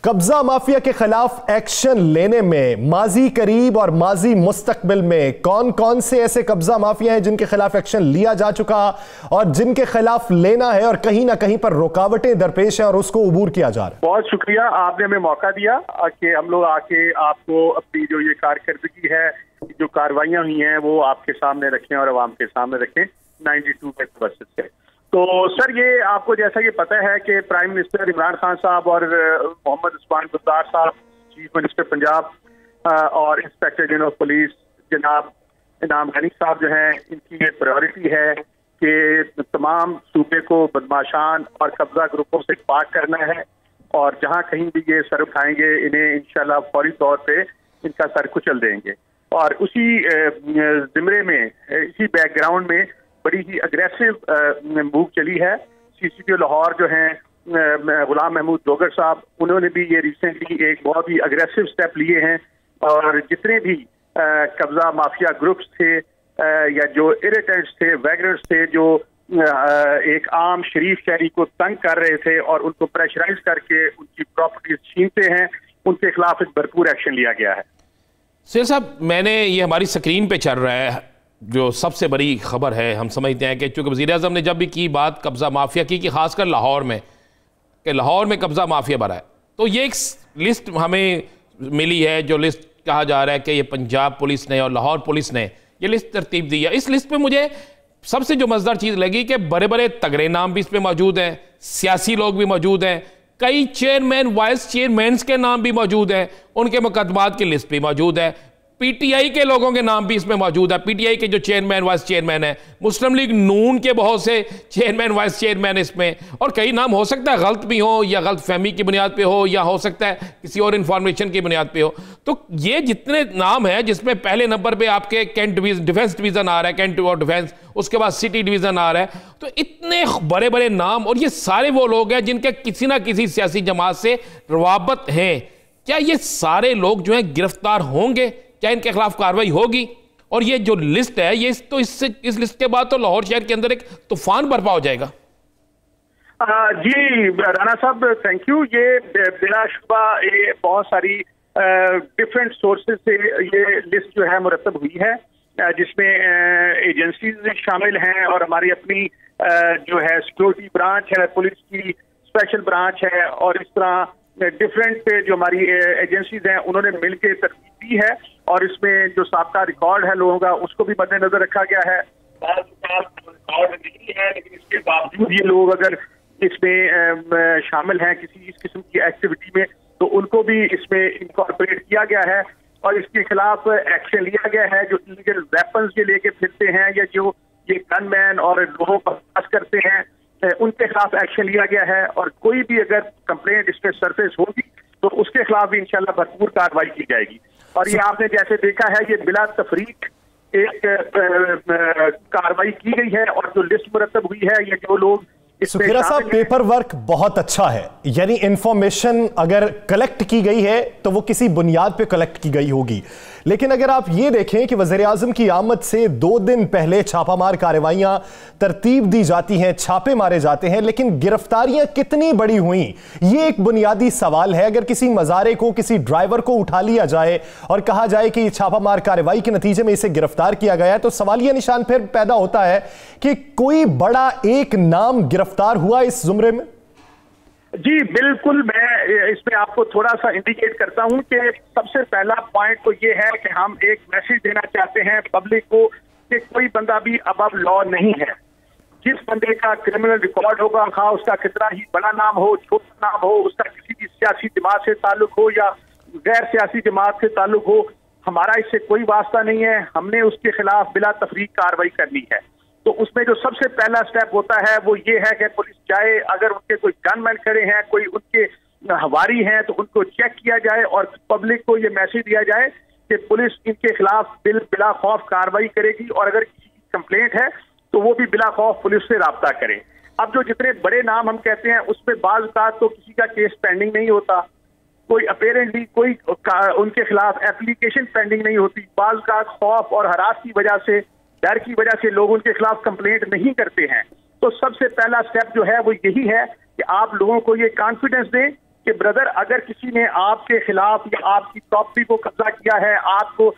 कब्जा माफिया के खिलाफ एक्शन लेने में माजी करीब और माजी मुस्तकबिल में कौन कौन से ऐसे कब्जा माफिया हैं जिनके खिलाफ एक्शन लिया जा चुका और जिनके खिलाफ लेना है और कहीं ना कहीं पर रुकावटें दरपेश हैं और उसको उबूर किया जा रहा है? बहुत शुक्रिया, आपने हमें मौका दिया कि हम लोग आके आपको अपनी जो ये कारकर्दगी है, जो कार्रवाइयां हुई हैं वो आपके सामने रखें और अवाम के सामने रखें 92 के वर्सेस से। तो सर, ये आपको जैसा कि पता है कि प्राइम मिनिस्टर इमरान खान साहब और मोहम्मद उस्मान बुज़दार साहब, चीफ मिनिस्टर पंजाब, और इंस्पेक्टर जनरल ऑफ पुलिस जनाब इनाम गनी साहब जो हैं, इनकी ये प्रायोरिटी है कि तमाम सूबे को बदमाशान और कब्जा ग्रुपों से पाक करना है और जहाँ कहीं भी ये सर उठाएंगे इन्हें इंशाल्लाह फौरी तौर पे इनका सर कुचल देंगे। और उसी जिम्मे में, इसी बैकग्राउंड में बड़ी ही अग्रेसिव मूव चली है। सीसीपी लाहौर जो हैं गुलाम महमूद डोगर साहब, उन्होंने भी ये रिसेंटली एक बहुत ही अग्रेसिव स्टेप लिए हैं और जितने भी कब्जा माफिया ग्रुप्स थे या जो इरिटेंट्स थे, वैगनर्स थे, जो एक आम शरीफ शहरी को तंग कर रहे थे और उनको प्रेशराइज करके उनकी प्रॉपर्टीज छीनते हैं, उनके खिलाफ एक भरपूर एक्शन लिया गया है। सैयद साहब, मैंने ये हमारी स्क्रीन पे चल रहा है जो सबसे बड़ी खबर है, हम समझते हैं कि चूंकि वज़ीर आज़म ने जब भी की बात कब्जा माफिया की कि खासकर लाहौर में, कि लाहौर में कब्जा माफिया भरा है, तो ये एक लिस्ट हमें मिली है, जो लिस्ट कहा जा रहा है कि ये पंजाब पुलिस ने और लाहौर पुलिस ने ये लिस्ट तरतीब दी है। इस लिस्ट पे मुझे सबसे जो मजेदार चीज़ लगी कि बड़े बड़े तगड़े नाम भी इस पे मौजूद हैं, सियासी लोग भी मौजूद हैं, कई चेयरमैन वाइस चेयरमैन के नाम भी मौजूद हैं, उनके मुकदमात की लिस्ट भी मौजूद है, पीटीआई के लोगों के नाम भी इसमें मौजूद है, पीटीआई के जो चेयरमैन वाइस चेयरमैन है, मुस्लिम लीग नून के बहुत से चेयरमैन वाइस चेयरमैन इसमें, और कई नाम हो सकता है गलत भी हो या गलत फहमी की बुनियाद पे हो या हो सकता है किसी और इंफॉर्मेशन की बुनियाद पे हो। तो ये जितने नाम है, जिसमें पहले नंबर पे आपके कैंट डिफेंस डिवीजन आ रहा है, कैंट और डिफेंस, उसके बाद सिटी डिवीजन आ रहा है, तो इतने बड़े बड़े नाम, और ये सारे वो लोग हैं जिनके किसी ना किसी सियासी जमात से रवाबत हैं। क्या ये सारे लोग जो हैं गिरफ्तार होंगे? क्या इनके खिलाफ कार्रवाई होगी? और ये जो लिस्ट है, ये इस लिस्ट के बाद तो लाहौर शहर के अंदर एक तूफान बर्पा हो जाएगा। जी राना साहब, थैंक यू। ये बिलाशुबा ये बहुत सारी डिफरेंट सोर्सेज से ये लिस्ट जो है मुरतब हुई है, जिसमें एजेंसीज शामिल हैं और हमारी अपनी जो है सिक्योरिटी ब्रांच है, पुलिस की स्पेशल ब्रांच है, और इस तरह डिफरेंट जो हमारी एजेंसीज हैं उन्होंने मिलकर तरतीब दी है। और इसमें जो साबका रिकॉर्ड है लोगों का, उसको भी मद्देनजर रखा गया है। रिकॉर्ड नहीं है, लेकिन इसके बावजूद ये लोग अगर इसमें शामिल हैं किसी इस किस्म की एक्टिविटी में, तो उनको भी इसमें इनकॉर्पोरेट किया गया है और इसके खिलाफ एक्शन लिया गया है। जो इलीगल वेपन्स ये लेके फिरते हैं या जो ये गनमैन और लोगों को पास करते हैं, उनके खिलाफ एक्शन लिया गया है। और कोई भी अगर कंप्लेंट इसमें सरफेस होगी तो उसके खिलाफ भी इंशाल्लाह भरपूर कार्रवाई की जाएगी। और ये आपने जैसे देखा है, ये बिला तफरीक एक कार्रवाई की गई है और जो लिस्ट मुरतब हुई है, ये जो लोग सुखेरा साहब, पेपर वर्क बहुत अच्छा है, यानी इंफॉर्मेशन अगर कलेक्ट की गई है तो वो किसी बुनियाद पे कलेक्ट की गई होगी। लेकिन अगर आप ये देखें कि वज़ीर आज़म की आमद से 2 दिन पहले छापामार कार्रवाइयां तरतीब दी जाती हैं, छापे मारे जाते हैं, लेकिन गिरफ्तारियां कितनी बड़ी हुई, ये एक बुनियादी सवाल है। अगर किसी मज़ारे को, किसी ड्राइवर को उठा लिया जाए और कहा जाए कि छापामार कार्रवाई के नतीजे में इसे गिरफ्तार किया गया है, तो सवालिया निशान फिर पैदा होता है कि कोई बड़ा एक नाम गिरफ्तार हुआ इस जुमरे में। जी बिल्कुल, मैं इसमें आपको थोड़ा सा इंडिकेट करता हूं कि सबसे पहला पॉइंट तो ये है कि हम एक मैसेज देना चाहते हैं पब्लिक को कि कोई बंदा भी अबव लॉ नहीं है। जिस बंदे का क्रिमिनल रिकॉर्ड होगा, खा उसका कितना ही बड़ा नाम हो, छोटा नाम हो, उसका किसी भी सियासी जमात से ताल्लुक हो या गैर सियासी जमात से ताल्लुक हो, हमारा इससे कोई वास्ता नहीं है। हमने उसके खिलाफ बिला तफरीक कार्रवाई करनी है। तो उसमें जो सबसे पहला स्टेप होता है वो ये है कि पुलिस जाए, अगर उनके कोई गनमैन खड़े हैं, कोई उनके हवारी हैं, तो उनको चेक किया जाए और पब्लिक को ये मैसेज दिया जाए कि पुलिस इनके खिलाफ बिला खौफ कार्रवाई करेगी और अगर किसी की कंप्लेंट है तो वो भी बिला खौफ पुलिस से राब्ता करें। अब जो जितने बड़े नाम हम कहते हैं उसमें बाज़ औक़ात तो किसी का केस पेंडिंग नहीं होता, कोई अपेरेंटली कोई उनके खिलाफ एप्लीकेशन पेंडिंग नहीं होती, बाज़ औक़ात खौफ और हरास की वजह से, डर की वजह से लोग उनके खिलाफ कंप्लेंट नहीं करते हैं। तो सबसे पहला स्टेप जो है वो यही है कि आप लोगों को ये कॉन्फिडेंस दें कि ब्रदर, अगर किसी ने आपके खिलाफ या आपकी प्रॉपर्टी को कब्जा किया है, आपको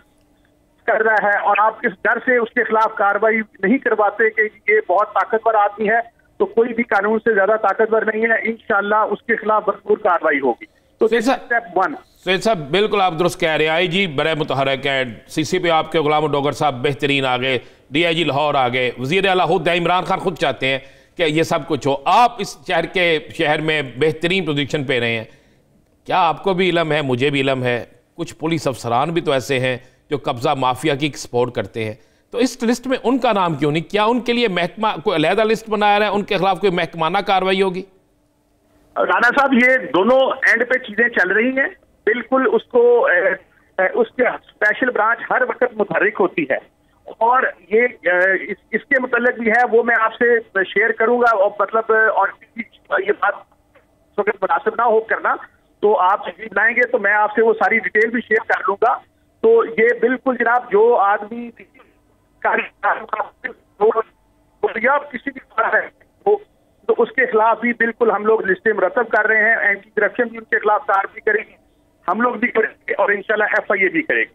कर रहा है और आप इस डर से उसके खिलाफ कार्रवाई नहीं करवाते कि ये बहुत ताकतवर आदमी है, तो कोई भी कानून से ज्यादा ताकतवर नहीं है। इंशाल्लाह उसके खिलाफ भरपूर कार्रवाई होगी। तो स्टेप 1। सैयद साहब, बिल्कुल आप दुरुस्त कह रहे हैं। IG बड़े मुतहरक है, CCP आपके गुलाम डोगर साहब बेहतरीन आ गए, DIG लाहौर आ गए, वज़ीर आला खुद इमरान खान खुद चाहते हैं कि ये सब कुछ हो। आप इस शहर में बेहतरीन पोजीशन पे रहे हैं, क्या आपको भी इलम है, मुझे भी इलम है, कुछ पुलिस अफसरान भी तो ऐसे हैं जो कब्जा माफिया की सपोर्ट करते हैं, तो इस लिस्ट में उनका नाम क्यों नहीं? क्या उनके लिए महकमा कोई अलहदा लिस्ट बनाया है, उनके खिलाफ कोई महकमाना कार्रवाई होगी? राना साहब, ये दोनों एंड पे चीजें चल रही हैं। बिल्कुल उसको उसके स्पेशल ब्रांच हर वक्त मुतहर्रिक होती है और ये इसके मुतल्लिक भी है, वो मैं आपसे शेयर करूंगा। और मतलब और ये बात मुनासिब ना हो करना, तो आप बुलाएंगे तो मैं आपसे वो सारी डिटेल भी शेयर कर लूंगा। तो ये बिल्कुल जनाब जो आदमी किसी भी है तो उसके खिलाफ भी बिल्कुल हम लोग लिस्टें मुरतब कर रहे हैं। एंटी करप्शन भी उनके खिलाफ कार्रवाई करेगी, हम लोग भी करेंगे और इंशाल्लाह FIA भी करेगी।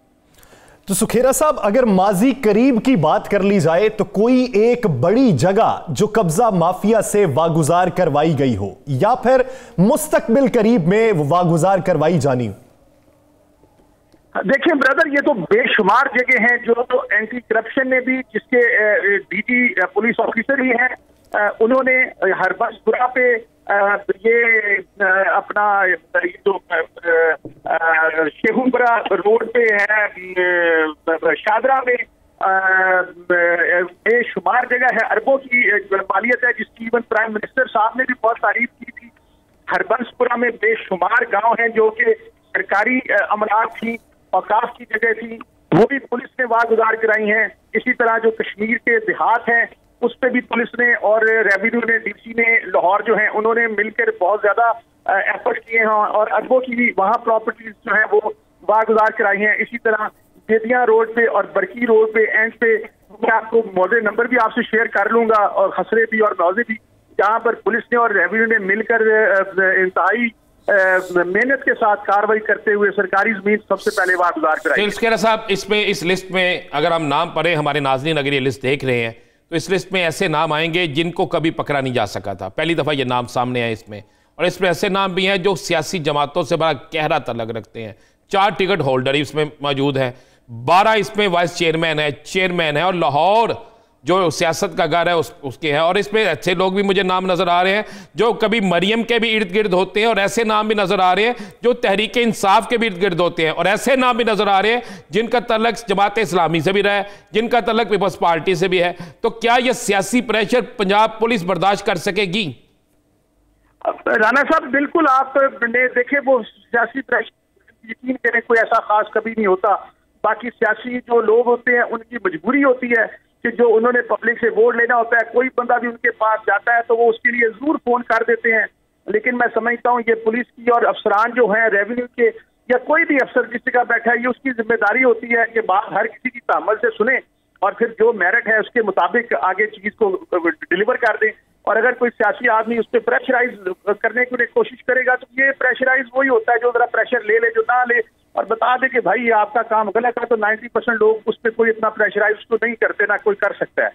तो सुखेरा साहब, अगर माजी करीब की बात कर ली जाए तो कोई एक बड़ी जगह जो कब्जा माफिया से वागुजार करवाई गई हो या फिर मुस्तकबिल करीब में वागुजार करवाई जानी? देखिए ब्रदर, ये तो बेशुमार जगह हैं जो एंटी करप्शन ने भी, जिसके DG पुलिस ऑफिसर ही हैं, उन्होंने हरबंसपुरा पे ये अपना जो शेखुपुरा रोड पे है, शादरा में बेशुमार जगह है, अरबों की मालियत है, जिसकी इवन प्राइम मिनिस्टर साहब ने भी बहुत तारीफ की थी। हरबंसपुरा में बेशुमार गांव हैं जो कि सरकारी अमलात थी, औकाफ की जगह थी, वो भी पुलिस ने वागुजार कराई हैं। इसी तरह जो कश्मीर के देहात हैं उस पर भी पुलिस ने और रेवेन्यू ने, DC ने लाहौर जो है उन्होंने मिलकर बहुत ज्यादा एफर्ट किए हैं और अरबों की भी वहाँ प्रॉपर्टीज जो है वो वागुजार कराई हैं। इसी तरह बेदिया रोड पे और बरकी रोड पे एंड पे मैं आपको मौजे नंबर भी आपसे शेयर कर लूंगा, और खसरे भी और मौजे भी, जहाँ पर पुलिस ने और रेवेन्यू ने मिलकर इंतहाई मेहनत के साथ कार्रवाई करते हुए सरकारी जमीन सबसे पहले वागुजार कराई। सुखेरा साहब, इसमें इस लिस्ट में अगर हम नाम पढ़े, हमारे नाज़रीन अगर ये लिस्ट देख रहे हैं तो इस लिस्ट में ऐसे नाम आएंगे जिनको कभी पकड़ा नहीं जा सका था। पहली दफा ये नाम सामने आए इसमें, और इसमें ऐसे नाम भी हैं जो सियासी जमातों से बड़ा गहरा तल्लुक रखते हैं। 4 टिकट होल्डर इसमें मौजूद है, 12 इसमें वाइस चेयरमैन है और लाहौर जो सियासत का घर है उसके हैं। और इसमें ऐसे लोग भी मुझे नाम नजर आ रहे हैं जो कभी मरियम के भी इर्द गिर्द होते हैं, और ऐसे नाम भी नजर आ रहे हैं जो तहरीक इंसाफ के भी इर्द गिर्द होते हैं, और ऐसे नाम भी नजर आ रहे हैं जिनका तल्लुक जमात इस्लामी से भी रहा है, जिनका तल्लुक पीपल्स पार्टी से भी है। तो क्या यह सियासी प्रेशर पंजाब पुलिस बर्दाश्त कर सकेगी? राणा साहब, बिल्कुल आपने देखे वो सियासी प्रेशर, यकीन करें कोई ऐसा खास कभी नहीं होता। बाकी सियासी जो लोग होते हैं उनकी मजबूरी होती है कि जो उन्होंने पब्लिक से वोट लेना होता है, कोई बंदा भी उनके पास जाता है तो वो उसके लिए जरूर फोन कर देते हैं। लेकिन मैं समझता हूँ ये पुलिस की और अफसरान जो हैं रेवेन्यू के या कोई भी अफसर जिस जगह बैठा है, ये उसकी जिम्मेदारी होती है कि बात हर किसी की तामल से सुने और फिर जो मेरिट है उसके मुताबिक आगे चीज को डिलीवर कर दें। और अगर कोई सियासी आदमी उस पर प्रेशराइज करने की कोशिश करेगा तो ये प्रेशराइज वही होता है जो जरा प्रेशर ले ले, जो ना ले और बता दे कि भाई ये आपका काम गलत है, तो 90% लोग उस पर कोई इतना प्रेशराइज तो नहीं करते, ना कोई कर सकता है।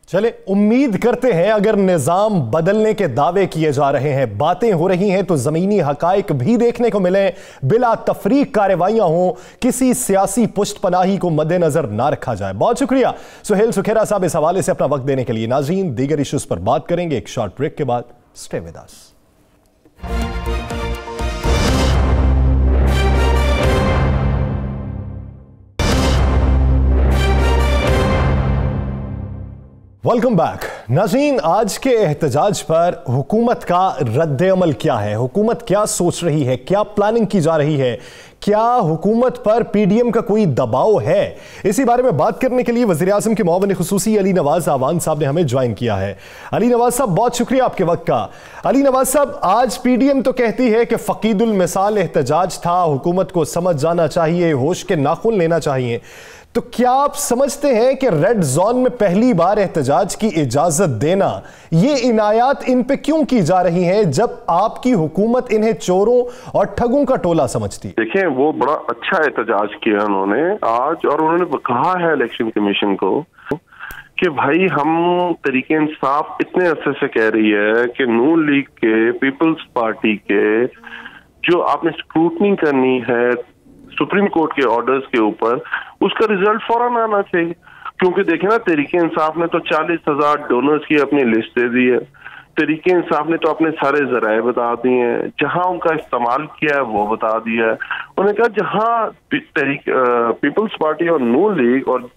चले, उम्मीद करते हैं अगर निजाम बदलने के दावे किए जा रहे हैं, बातें हो रही हैं, तो जमीनी हकायक भी देखने को मिले, बिला तफरीक कार्रवाइयां हो, किसी सियासी पुष्टपनाही को मद्देनजर ना रखा जाए। बहुत शुक्रिया सुहेल सुखेरा साहब इस हवाले से अपना वक्त देने के लिए। नाज़रीन, दीगर इश्यूज पर बात करेंगे एक शॉर्ट ब्रेक के बाद। Stay with us. Welcome back. नाज़रीन, आज के एहतजाज पर हुकूमत का रद्द अमल क्या है? हुकूमत क्या सोच रही है? क्या प्लानिंग की जा रही है? क्या हुकूमत पर PDM का कोई दबाव है? इसी बारे में बात करने के लिए वज़ीर आज़म के मुआविन खुसूसी अली नवाज आवान साहब ने हमें ज्वाइन किया है। अली नवाज साहब, बहुत शुक्रिया आपके वक्त का। अली नवाज साहब, आज PDM तो कहती है कि फ़कीदुल मिसाल एहतजाज था, हुकूमत को समझ जाना चाहिए, होश के नाखून लेना चाहिए, तो क्या आप समझते हैं कि रेड जोन में पहली बार एहतजाज की इजाजत देना, ये इनायात इन पे क्यों की जा रही हैं जब आपकी हुकूमत इन्हें चोरों और ठगों का टोला समझती? देखें, वो बड़ा अच्छा एहतजाज किया उन्होंने आज, और उन्होंने कहा है इलेक्शन कमीशन को कि भाई हम तरीके इंसाफ इतने अरसे से कह रही है कि नून लीग के, पीपल्स पार्टी के जो आपने स्क्रूटनी करनी है सुप्रीम कोर्ट के ऑर्डर्स के ऊपर, उसका रिजल्ट फौरन आना चाहिए। क्योंकि देखें ना, तरीके इंसाफ ने तो 40,000 डोनर्स की अपनी लिस्ट दे दी है, तरीके इंसाफ ने तो अपने सारे जराए बता दिए हैं, जहां उनका इस्तेमाल किया है वो बता दिया है। उन्होंने कहा जहां पीपल्स पार्टी और नून लीग और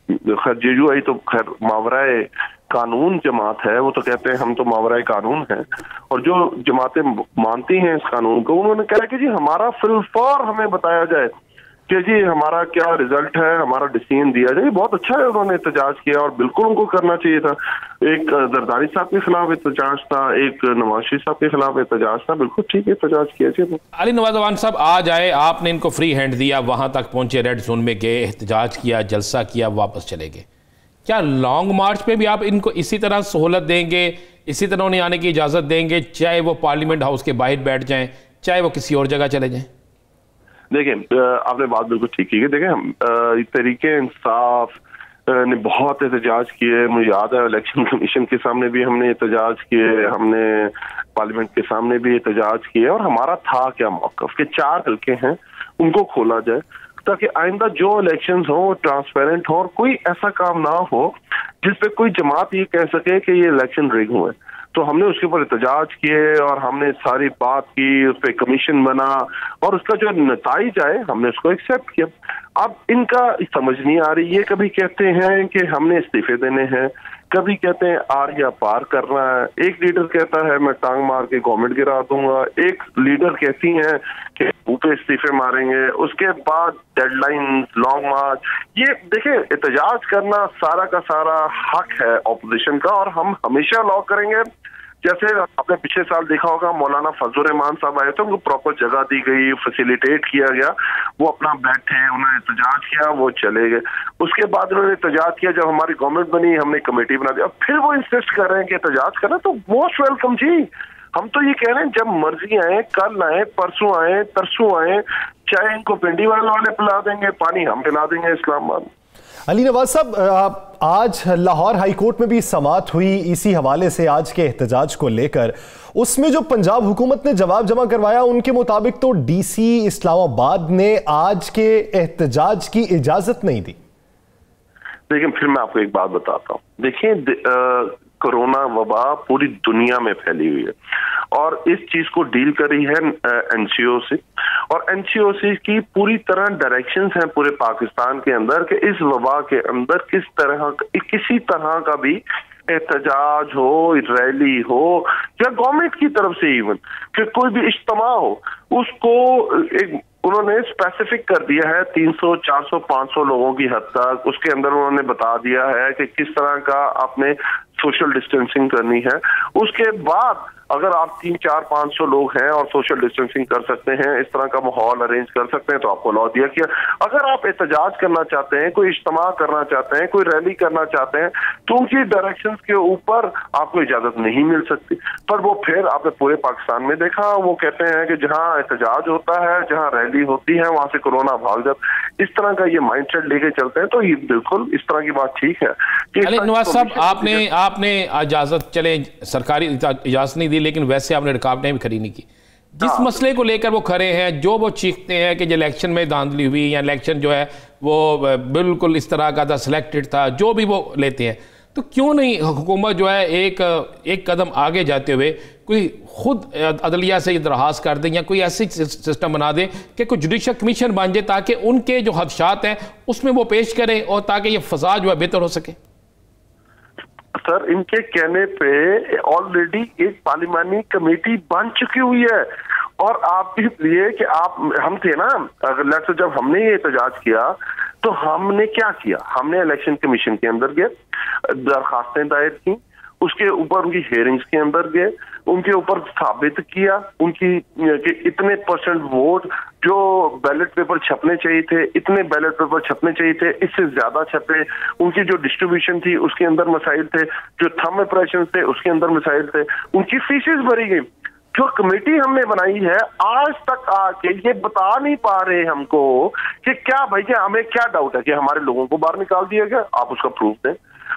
JUI तो खैर मावराए कानून जमात है, वो तो कहते हैं हम तो मावराए कानून हैं, और जो जमातें मानती हैं इस कानून को, उन्होंने कहा कि जी हमारा फिलफौर हमें बताया जाए कि जी हमारा क्या रिजल्ट है, हमारा डिसीजन दिया जाए। बहुत अच्छा है, उन्होंने एहतजाज किया और बिल्कुल उनको करना चाहिए था। एक जरदारी साहब के खिलाफ एहतजाज था, एक नवाज शरीफ साहब के खिलाफ एहतजाज था, बिल्कुल ठीक है, एहतजाज किया चाहिए। अली नवाज अवान साहब आज आए, आपने इनको फ्री हैंड दिया, वहां तक पहुंचे, रेड जोन में गए, एहतजाज किया, जलसा किया, वापस चले गए। क्या लॉन्ग मार्च पे भी आप इनको इसी तरह सहूलत देंगे, इसी तरह उन्हें आने की इजाजत देंगे, चाहे वो पार्लियामेंट हाउस के बाहर बैठ जाएं, चाहे वो किसी और जगह चले जाएं? देखिए आपने बात बिल्कुल ठीक की है। देखिए तरीके इंसाफ ने बहुत एहतजाज किए, मुझे याद है इलेक्शन कमीशन के सामने भी हमने एहतजाज किए, हमने पार्लियामेंट के सामने भी एहतजाज किए। और हमारा था क्या मौक़िफ़ कि 4 हल्के हैं उनको खोला जाए ताकि आइंदा जो इलेक्शंस हो ट्रांसपेरेंट हो और कोई ऐसा काम ना हो जिसपे कोई जमात ये कह सके कि ये इलेक्शन रिग हुए। तो हमने उसके ऊपर एहतजाज किए और हमने सारी बात की, उस पर कमीशन बना और उसका जो नताइज आए हमने उसको एक्सेप्ट किया। अब इनका समझ नहीं आ रही है, कभी कहते हैं कि हमने इस्तीफे देने हैं, कभी कहते हैं आर या पार करना है। एक लीडर कहता है मैं टांग मार के गवर्नमेंट गिरा दूंगा, एक लीडर कहती हैं कि ऊपर इस्तीफे मारेंगे, उसके बाद डेडलाइन, लॉन्ग मार्च। ये देखिए एहतजाज करना सारा का सारा हक है ऑपोजिशन का और हम हमेशा लॉ करेंगे। जैसे आपने पिछले साल देखा होगा मौलाना फजल रहमान साहब आए थे, उनको प्रॉपर जगह दी गई, फैसिलिटेट किया गया, वो अपना बैठे, उन्होंने एहतजाज किया, वो चले गए। उसके बाद उन्होंने एहतजाज किया, जब हमारी गवर्नमेंट बनी हमने कमेटी बना दी। अब फिर वो इंसिस्ट कर रहे हैं कि एहतजाज करना, तो मोस्ट वेलकम जी। हम तो ये कह रहे हैं जब मर्जी आए, कल आए, परसों आए, तरसों आए, चाहे इनको पिंडी वाले पिला देंगे, पानी हम पिला देंगे इस्लामाबाद। अली नवाज साहब, आज लाहौर हाई कोर्ट में भी समाअत हुई इसी हवाले से आज के एहतजाज को लेकर। उसमें जो पंजाब हुकूमत ने जवाब जमा करवाया उनके मुताबिक तो डीसी इस्लामाबाद ने आज के एहतजाज की इजाजत नहीं दी। लेकिन फिर मैं आपको एक बात बताता हूँ। देखिए कोरोना वबा पूरी दुनिया में फैली हुई है और इस चीज को डील करी है एनसीओसी और एनसीओसी की पूरी तरह डायरेक्शंस हैं पूरे पाकिस्तान के अंदर कि इस वबा के अंदर किसी तरह का भी एहतजाज हो, रैली हो या गवर्नमेंट की तरफ से इवन कि कोई भी इज्तिमा हो, उसको एक उन्होंने स्पेसिफिक कर दिया है 300, 400, 500 लोगों की हद तक। उसके अंदर उन्होंने बता दिया है कि किस तरह का आपने सोशल डिस्टेंसिंग करनी है। उसके बाद अगर आप 3, 4, 500 लोग हैं और सोशल डिस्टेंसिंग कर सकते हैं, इस तरह का माहौल अरेंज कर सकते हैं, तो आपको लॉ दिया किया। अगर आप एहतजाज करना चाहते हैं, कोई इज्तिमा करना चाहते हैं, कोई रैली करना चाहते हैं, तो उनकी डायरेक्शंस के ऊपर आपको इजाजत नहीं मिल सकती। पर वो फिर आपने पूरे पाकिस्तान में देखा, वो कहते हैं कि जहां एहतजाज होता है, जहां रैली होती है, वहां से कोरोना भाग जाता। इस तरह का ये माइंडसेट लेके चलते हैं, तो ये बिल्कुल इस तरह की बात ठीक है। नवाज साहब आपने इजाजत, चले सरकारी इजाजत नहीं दी, लेकिन वैसे आपने रुकावटें भी खड़ी नहीं की। जिस मसले को लेकर वो खड़े हैं, जो वो चीखते हैं कि जो इलेक्शन में धांधली हुई या इलेक्शन जो है वो बिल्कुल इस तरह का था, सिलेक्टेड था, जो भी वो लेते हैं, तो क्यों नहीं हुकूमत जो है एक कदम आगे जाते हुए कोई खुद अदलिया से दरखास्त कर दे या कोई ऐसी सिस्टम बना दे कि कोई जुडिशल कमीशन बन जाए ताकि उनके जो खदशात हैं उसमें वो पेश करें और ताकि ये फसाद जो है बेहतर हो सके। सर इनके कहने पे ऑलरेडी एक पार्लिमानी कमेटी बन चुकी हुई है और आप भी लिए कि हम थे ना, अगर जब हमने ये एहतजाज किया तो हमने क्या किया, हमने इलेक्शन कमीशन के अंदर गए, दरखास्तें दायर की, उसके ऊपर उनकी हेयरिंग्स के अंदर गए, उनके ऊपर साबित किया उनकी कि इतने % वोट जो बैलेट पेपर छपने चाहिए थे, इतने बैलेट पेपर छपने चाहिए थे, इससे ज्यादा छपे। उनकी जो डिस्ट्रीब्यूशन थी उसके अंदर मसाइल थे, जो थंब इंप्रेशन थे उसके अंदर मसाइल थे, उनकी फीसेस भरी गई। जो कमेटी हमने बनाई है आज तक आके ये बता नहीं पा रहे हमको कि क्या भैया हमें क्या डाउट है कि हमारे लोगों को बाहर निकाल दिया गया, आप उसका प्रूफ दें।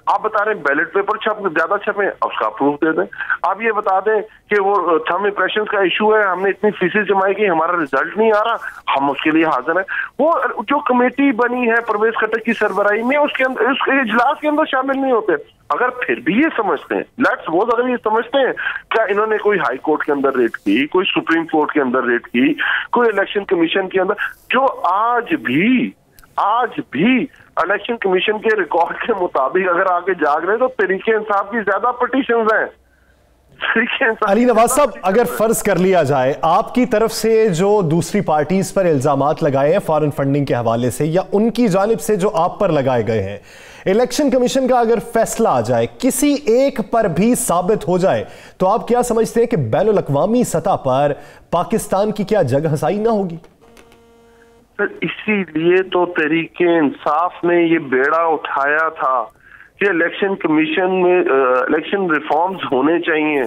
आप बता रहे बैलेट पेपर ज्यादा छपे, उसका प्रूफ दे दें। आप ये बता दें कि वो थंब इंप्रेशन का इशू है, हमने इतनी फीसेस जमाई की, हमारा रिजल्ट नहीं आ रहा, हम उसके लिए हाजिर हैं। वो जो कमेटी बनी है परवेज खट्टर की सरबराही में, उसके अंदर उसके इजलास के अंदर शामिल नहीं होते। अगर फिर भी ये समझते हैं, लेट्स सपोज अगर ये समझते हैं क्या इन्होंने कोई हाई कोर्ट के अंदर रेड की, कोई सुप्रीम कोर्ट के अंदर रेड की, कोई इलेक्शन कमीशन के अंदर, जो आज भी इलेक्शन कमीशन के रिकॉर्ड के मुताबिक अगर आगे जाग रहे हैं तो तरीके इंसाफ की ज्यादा पिटीशंस हैं। अली नवाज साहब, अगर फर्ज कर लिया जाए आपकी तरफ से जो दूसरी पार्टीज पर इल्जामात लगाए हैं फॉरेन फंडिंग के हवाले से, या उनकी जानिब से जो आप पर लगाए गए हैं, इलेक्शन कमीशन का अगर फैसला आ जाए, किसी एक पर भी साबित हो जाए, तो आप क्या समझते हैं कि बैनुल अक़वामी सतह पर पाकिस्तान की क्या जगह हसाई ना होगी? सर, इसीलिए तो तहरीके इंसाफ ने ये बेड़ा उठाया था कि इलेक्शन कमीशन में इलेक्शन रिफॉर्म्स होने चाहिए।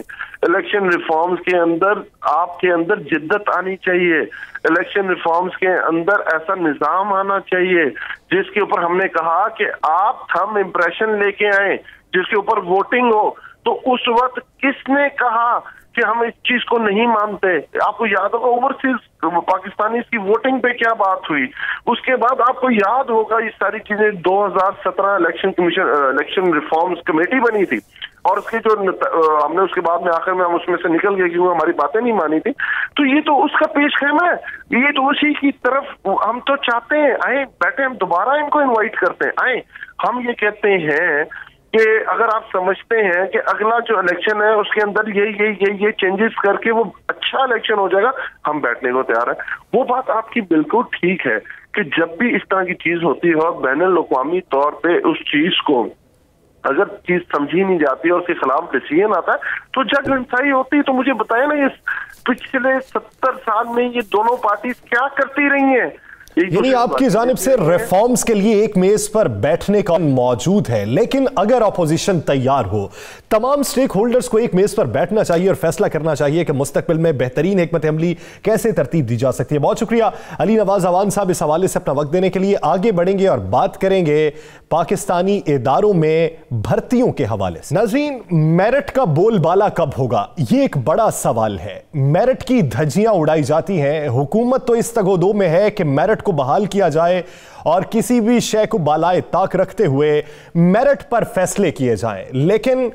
इलेक्शन रिफॉर्म्स के अंदर आपके अंदर जिद्दत आनी चाहिए। इलेक्शन रिफॉर्म्स के अंदर ऐसा निजाम आना चाहिए जिसके ऊपर हमने कहा कि आप थंब इम्प्रेशन लेके आए, जिसके ऊपर वोटिंग हो। तो उस वक्त किसने कहा कि हम इस चीज को नहीं मानते? आपको याद होगा ओवरसीज पाकिस्तानी की वोटिंग पे क्या बात हुई। उसके बाद आपको याद होगा ये सारी चीजें 2017 election commission election reforms committee बनी थी, और उसके जो हमने उसके बाद में आखिर में हम उसमें से निकल गए क्योंकि हमारी बातें नहीं मानी थी। तो ये तो उसका पेश खेमा है, ये तो उसी की तरफ हम तो चाहते हैं आए बैठे, हम दोबारा इनको इन्वाइट करते हैं आए। हम ये कहते हैं कि अगर आप समझते हैं कि अगला जो इलेक्शन है उसके अंदर ये चेंजेस करके वो अच्छा इलेक्शन हो जाएगा, हम बैठने को तैयार है। वो बात आपकी बिल्कुल ठीक है कि जब भी इस तरह की चीज होती है और बैनुल-अक़वामी तौर पे उस चीज को अगर चीज समझी नहीं जाती और उसके खिलाफ डिसीजन आता है तो जग हिंसाई होती है। तो मुझे बताया ना, ये पिछले 70 साल में ये दोनों पार्टी क्या करती रही हैं? यानी आपकी जानिब से रिफॉर्म्स के लिए एक मेज पर बैठने का मौजूद है, लेकिन अगर अपोजिशन तैयार हो, तमाम स्टेक होल्डर्स को एक मेज पर बैठना चाहिए और फैसला करना चाहिए कि मुस्तकबिल में बेहतरीन हिकमत अमली कैसे तरतीब दी जा सकती है। बहुत शुक्रिया अली नवाज अवान साहब इस हवाले से अपना वक्त देने के लिए। आगे बढ़ेंगे और बात करेंगे पाकिस्तानी इदारों में भर्तियों के हवाले से। नाज़रीन, मेरिट का बोलबाला कब होगा, ये एक बड़ा सवाल है। मेरिट की धज्जियां उड़ाई जाती हैं, हुकूमत तो इस तगोदो में है कि मेरिट को बहाल किया जाए और किसी भी शय को बालाए ताक रखते हुए मेरिट पर फैसले किए जाएं, लेकिन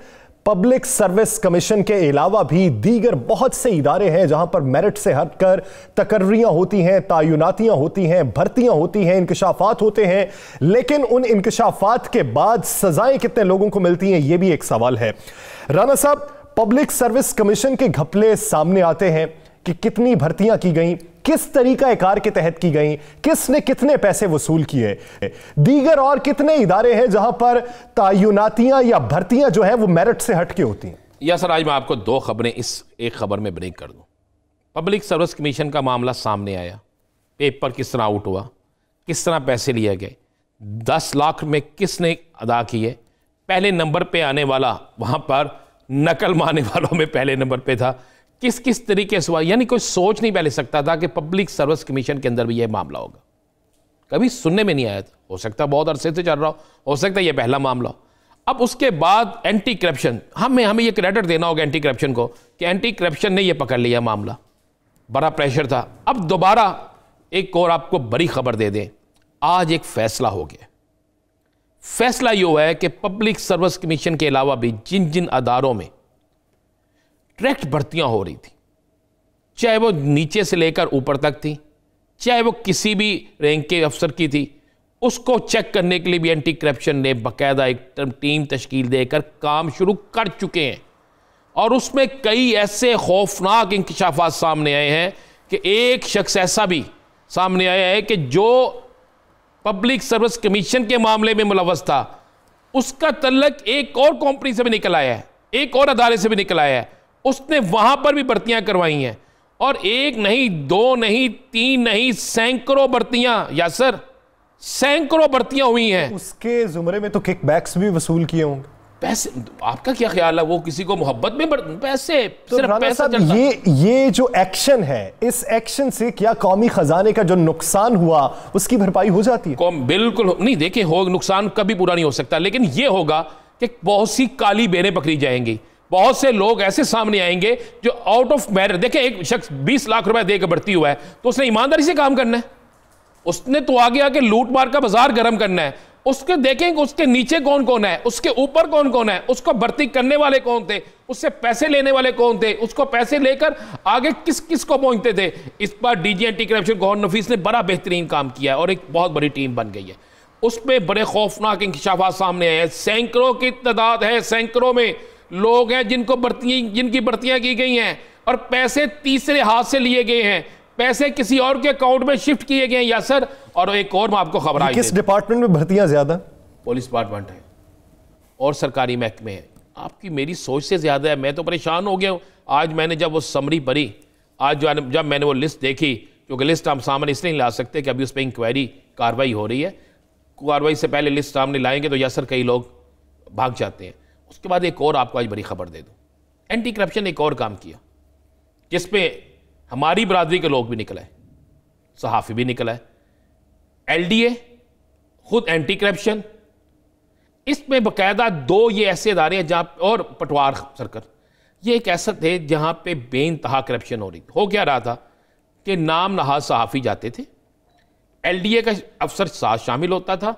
पब्लिक सर्विस कमीशन के अलावा भी दीगर बहुत से इदारे हैं जहां पर मेरिट से हटकर तकर्रियां होती हैं, तायुनातियां होती हैं, भर्तियां होती हैं, इंकशाफात होते हैं, लेकिन उन इंकशाफात के बाद सजाएं कितने लोगों को मिलती हैं, यह भी एक सवाल है। राना साहब, पब्लिक सर्विस कमीशन के घपले सामने आते हैं कि कितनी भर्तियां की गई, किस तरीका कार के तहत की गई, किसने कितने पैसे वसूल किए, दीगर और कितने इदारे हैं जहां पर तायुनातियां या भर्तियां जो है वो मेरिट से हटके होती हैं। या सर, आज मैं आपको दो खबरें इस एक खबर में ब्रेक कर दूं। पब्लिक सर्विस कमीशन का मामला सामने आया, पेपर किस तरह आउट हुआ, किस तरह पैसे लिए गए, 10 लाख में किसने अदा किए, पहले नंबर पे आने वाला वहां पर नकल मारने वालों में पहले नंबर पे था, किस किस तरीके से हुआ। यानी कोई सोच नहीं पहले सकता था कि पब्लिक सर्विस कमीशन के अंदर भी यह मामला होगा, कभी सुनने में नहीं आया था। हो सकता है बहुत अरसे से चल रहा हो सकता है यह पहला मामला हो। अब उसके बाद एंटी करप्शन, हमें यह क्रेडिट देना होगा एंटी करप्शन को कि एंटी करप्शन ने यह पकड़ लिया मामला, बड़ा प्रेशर था। अब दोबारा एक और आपको बड़ी खबर दे दें, आज एक फैसला हो गया। फैसला यह हुआ है कि पब्लिक सर्विस कमीशन के अलावा भी जिन जिन अदारों में डायरेक्ट भर्तियां हो रही थी, चाहे वो नीचे से लेकर ऊपर तक थी, चाहे वो किसी भी रैंक के अफसर की थी, उसको चेक करने के लिए भी एंटी करप्शन ने बाकायदा एक टीम तश्कील देकर काम शुरू कर चुके हैं। और उसमें कई ऐसे खौफनाक इंकशाफात सामने आए हैं कि एक शख्स ऐसा भी सामने आया है कि जो पब्लिक सर्विस कमीशन के मामले में मुलव्वस था, उसका तल्लक एक और कंपनी से भी निकल आया है, एक और अदारे से भी निकल आया है। उसने वहां पर भी भर्तियां करवाई हैं, और एक नहीं, दो नहीं, तीन नहीं, सैकड़ों भर्तियां, या सर सैकड़ों भर्तियां हुई हैं। उसके जुमरे में तो किकबैक्स भी वसूल किए होंगे। पैसे, आपका क्या ख्याल है, वो किसी को मोहब्बत में पैसे, तो सिर्फ पैसा चलता? ये जो एक्शन है, इस एक्शन से क्या कौमी खजाने का जो नुकसान हुआ उसकी भरपाई हो जाती है? बिल्कुल नहीं। देखिए, हो नुकसान कभी पूरा नहीं हो सकता, लेकिन यह होगा कि बहुत सी काली बेरें पकड़ी जाएंगी, बहुत से लोग ऐसे सामने आएंगे जो आउट ऑफ मेरिट। देखें, एक शख्स 20 लाख रुपए देकर भर्ती हुआ है तो उसने ईमानदारी से काम करना है, उसने तो आगे आके लूट मार का बाजार गर्म करना है। उसके देखेंगे उसके नीचे कौन कौन है, उसके ऊपर कौन कौन है, उसको भर्ती करने वाले कौन थे, उससे पैसे लेने वाले कौन थे, उसको पैसे लेकर आगे किस किस को पहुंचते थे। इस बार डीजी एंटी करप्शन गौहर नफीस ने बड़ा बेहतरीन काम किया और एक बहुत बड़ी टीम बन गई है। उसमें बड़े खौफनाक इंकशाफात सामने आए हैं, सैकड़ों की तादाद है, सैकड़ों में लोग हैं जिनकी भर्तियां की गई हैं और पैसे तीसरे हाथ से लिए गए हैं, पैसे किसी और के अकाउंट में शिफ्ट किए गए हैं यासर। और एक और मैं आपको खबर, किस डिपार्टमेंट में भर्तियां ज्यादा? पुलिस डिपार्टमेंट है और सरकारी महकमे है। आपकी मेरी सोच से ज्यादा है। मैं तो परेशान हो गया हूं। आज मैंने जब वो समरी पढ़ी, आज जब मैंने वो लिस्ट देखी, क्योंकि लिस्ट हम सामने इसलिए नहीं ला सकते कि अभी उस पर इंक्वायरी कार्रवाई हो रही है। कार्रवाई से पहले लिस्ट सामने लाएंगे तो यासर कई लोग भाग जाते हैं। उसके बाद एक और आपको आज बड़ी खबर दे दूं, एंटी करप्शन एक और काम किया जिसपे हमारी बरादरी के लोग भी निकला है, सहाफ़ी भी निकला है, LDA खुद एंटी करप्शन, इसमें बाकायदा 2 ये ऐसे इदारे हैं जहां, और पटवार सर्कल, ये एक ऐसा थे जहां पे बेइंतहा करप्शन हो रही। हो क्या रहा था कि नाम नहाज सहाफ़ी जाते थे, LDA का अफसर साथ शामिल होता था,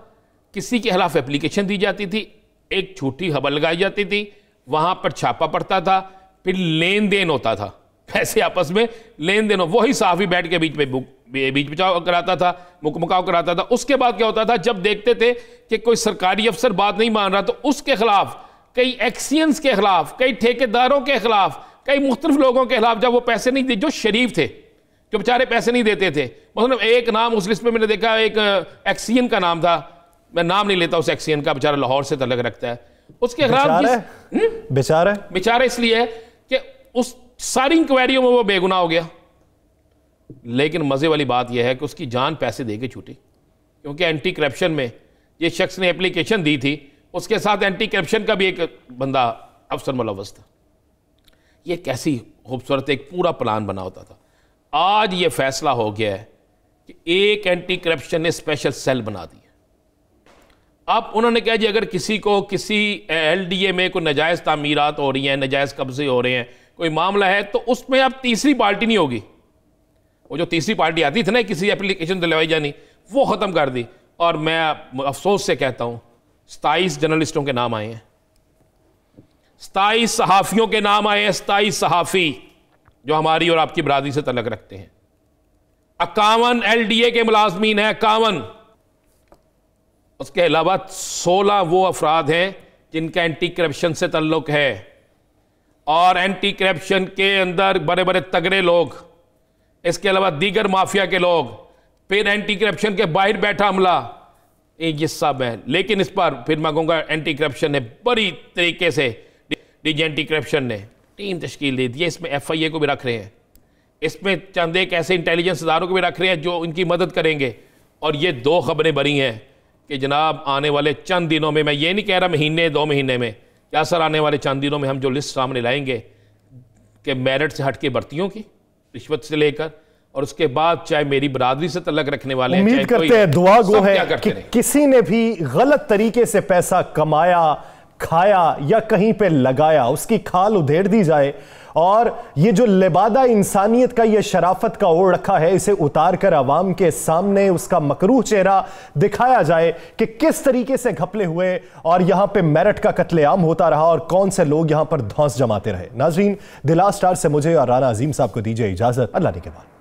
किसी के खिलाफ एप्लीकेशन दी जाती थी, एक झूठी खबर लगाई जाती थी, वहां पर छापा पड़ता था, फिर लेन देन होता था, पैसे आपस में लेन देन, वही सहाफ़ी बैठ के बीच बचाव कराता था, मुकमुकाव कराता था। उसके बाद क्या होता था, जब देखते थे कि कोई सरकारी अफसर बात नहीं मान रहा तो उसके खिलाफ, कई एक्सियंस के खिलाफ, कई ठेकेदारों के खिलाफ, कई मुख्तलिफ लोगों के खिलाफ, जब वो पैसे नहीं दे, जो शरीफ थे, जो बेचारे पैसे नहीं देते थे, मतलब एक नाम उस लिस्ट में मैंने देखा, एक एक्सियन का नाम था, मैं नाम नहीं लेता उस एक्सियन का, बेचारा लाहौर से तलक रखता है, उसके खिलाफ बेचारा इसलिए है कि उस सारी इंक्वायरियों में वो बेगुनाह हो गया। लेकिन मजे वाली बात यह है कि उसकी जान पैसे दे के छूटी, क्योंकि एंटी करप्शन में ये शख्स ने एप्लीकेशन दी थी, उसके साथ एंटी करप्शन का भी एक बंदा अफसर मुलव्वस था। ये कैसी खूबसूरत एक पूरा प्लान बना होता था। आज ये फैसला हो गया है कि एक एंटी करप्शन ने स्पेशल सेल बना दिया। अब उन्होंने कहा जी अगर किसी को किसी LDA में कोई नजायज़ तामीरात हो रही हैं, नजायज़ कब्जे हो रहे हैं, कोई मामला है, तो उसमें अब तीसरी पार्टी नहीं होगी। वो जो तीसरी पार्टी आती थी ना किसी एप्लीकेशन दिलवाई जानी, वो ख़त्म कर दी। और मैं अफसोस से कहता हूँ 27 जर्नलिस्टों के नाम आए हैं, 27 सहाफ़ियों के नाम आए हैं, 27 सहाफ़ी जो हमारी और आपकी बरादरी से तलक रखते हैं। 51 LDA के मुलाजमीन हैं, 51। उसके अलावा 16 वो अफराद हैं जिनका एंटी करप्शन से तल्लुक है, और एंटी करप्शन के अंदर बड़े बड़े तगड़े लोग, इसके अलावा दीगर माफिया के लोग, फिर एंटी करप्शन के बाहर बैठा अमला, ये सब है। लेकिन इस पर फिर मैं कहूँगा एंटी करप्शन ने बड़ी तरीके से, DG एंटी करप्शन ने टीम तश्कील दे दी है। इसमें FIA को भी रख रहे हैं, इसमें चंद एक ऐसे इंटेलिजेंस इदारों को भी रख रहे हैं जो इनकी मदद करेंगे। और ये 2 खबरें बनी हैं कि जनाब आने वाले चंद दिनों में, मैं ये नहीं कह रहा महीने 2 महीने में, क्या सर आने वाले चंद दिनों में हम जो लिस्ट सामने लाएंगे कि मेरिट से हट के भर्तियों की, रिश्वत से लेकर, और उसके बाद चाहे मेरी बरादरी से तलक रखने वाले, उम्मीद करते हैं, दुआ गो है कि किसी ने भी गलत तरीके से पैसा कमाया, खाया या कहीं पे लगाया, उसकी खाल उधेड़ दी जाए, और ये जो लिबादा इंसानियत का ये शराफत का ओढ़ रखा है, इसे उतार कर आवाम के सामने उसका मकरूह चेहरा दिखाया जाए कि किस तरीके से घपले हुए और यहां पे मेरिट का कत्लेआम होता रहा और कौन से लोग यहां पर धौंस जमाते रहे। नाजरीन, द लास्ट स्टार से मुझे और राना अजीम साहब को दीजिए इजाजत। अल्लाह ने के बाद।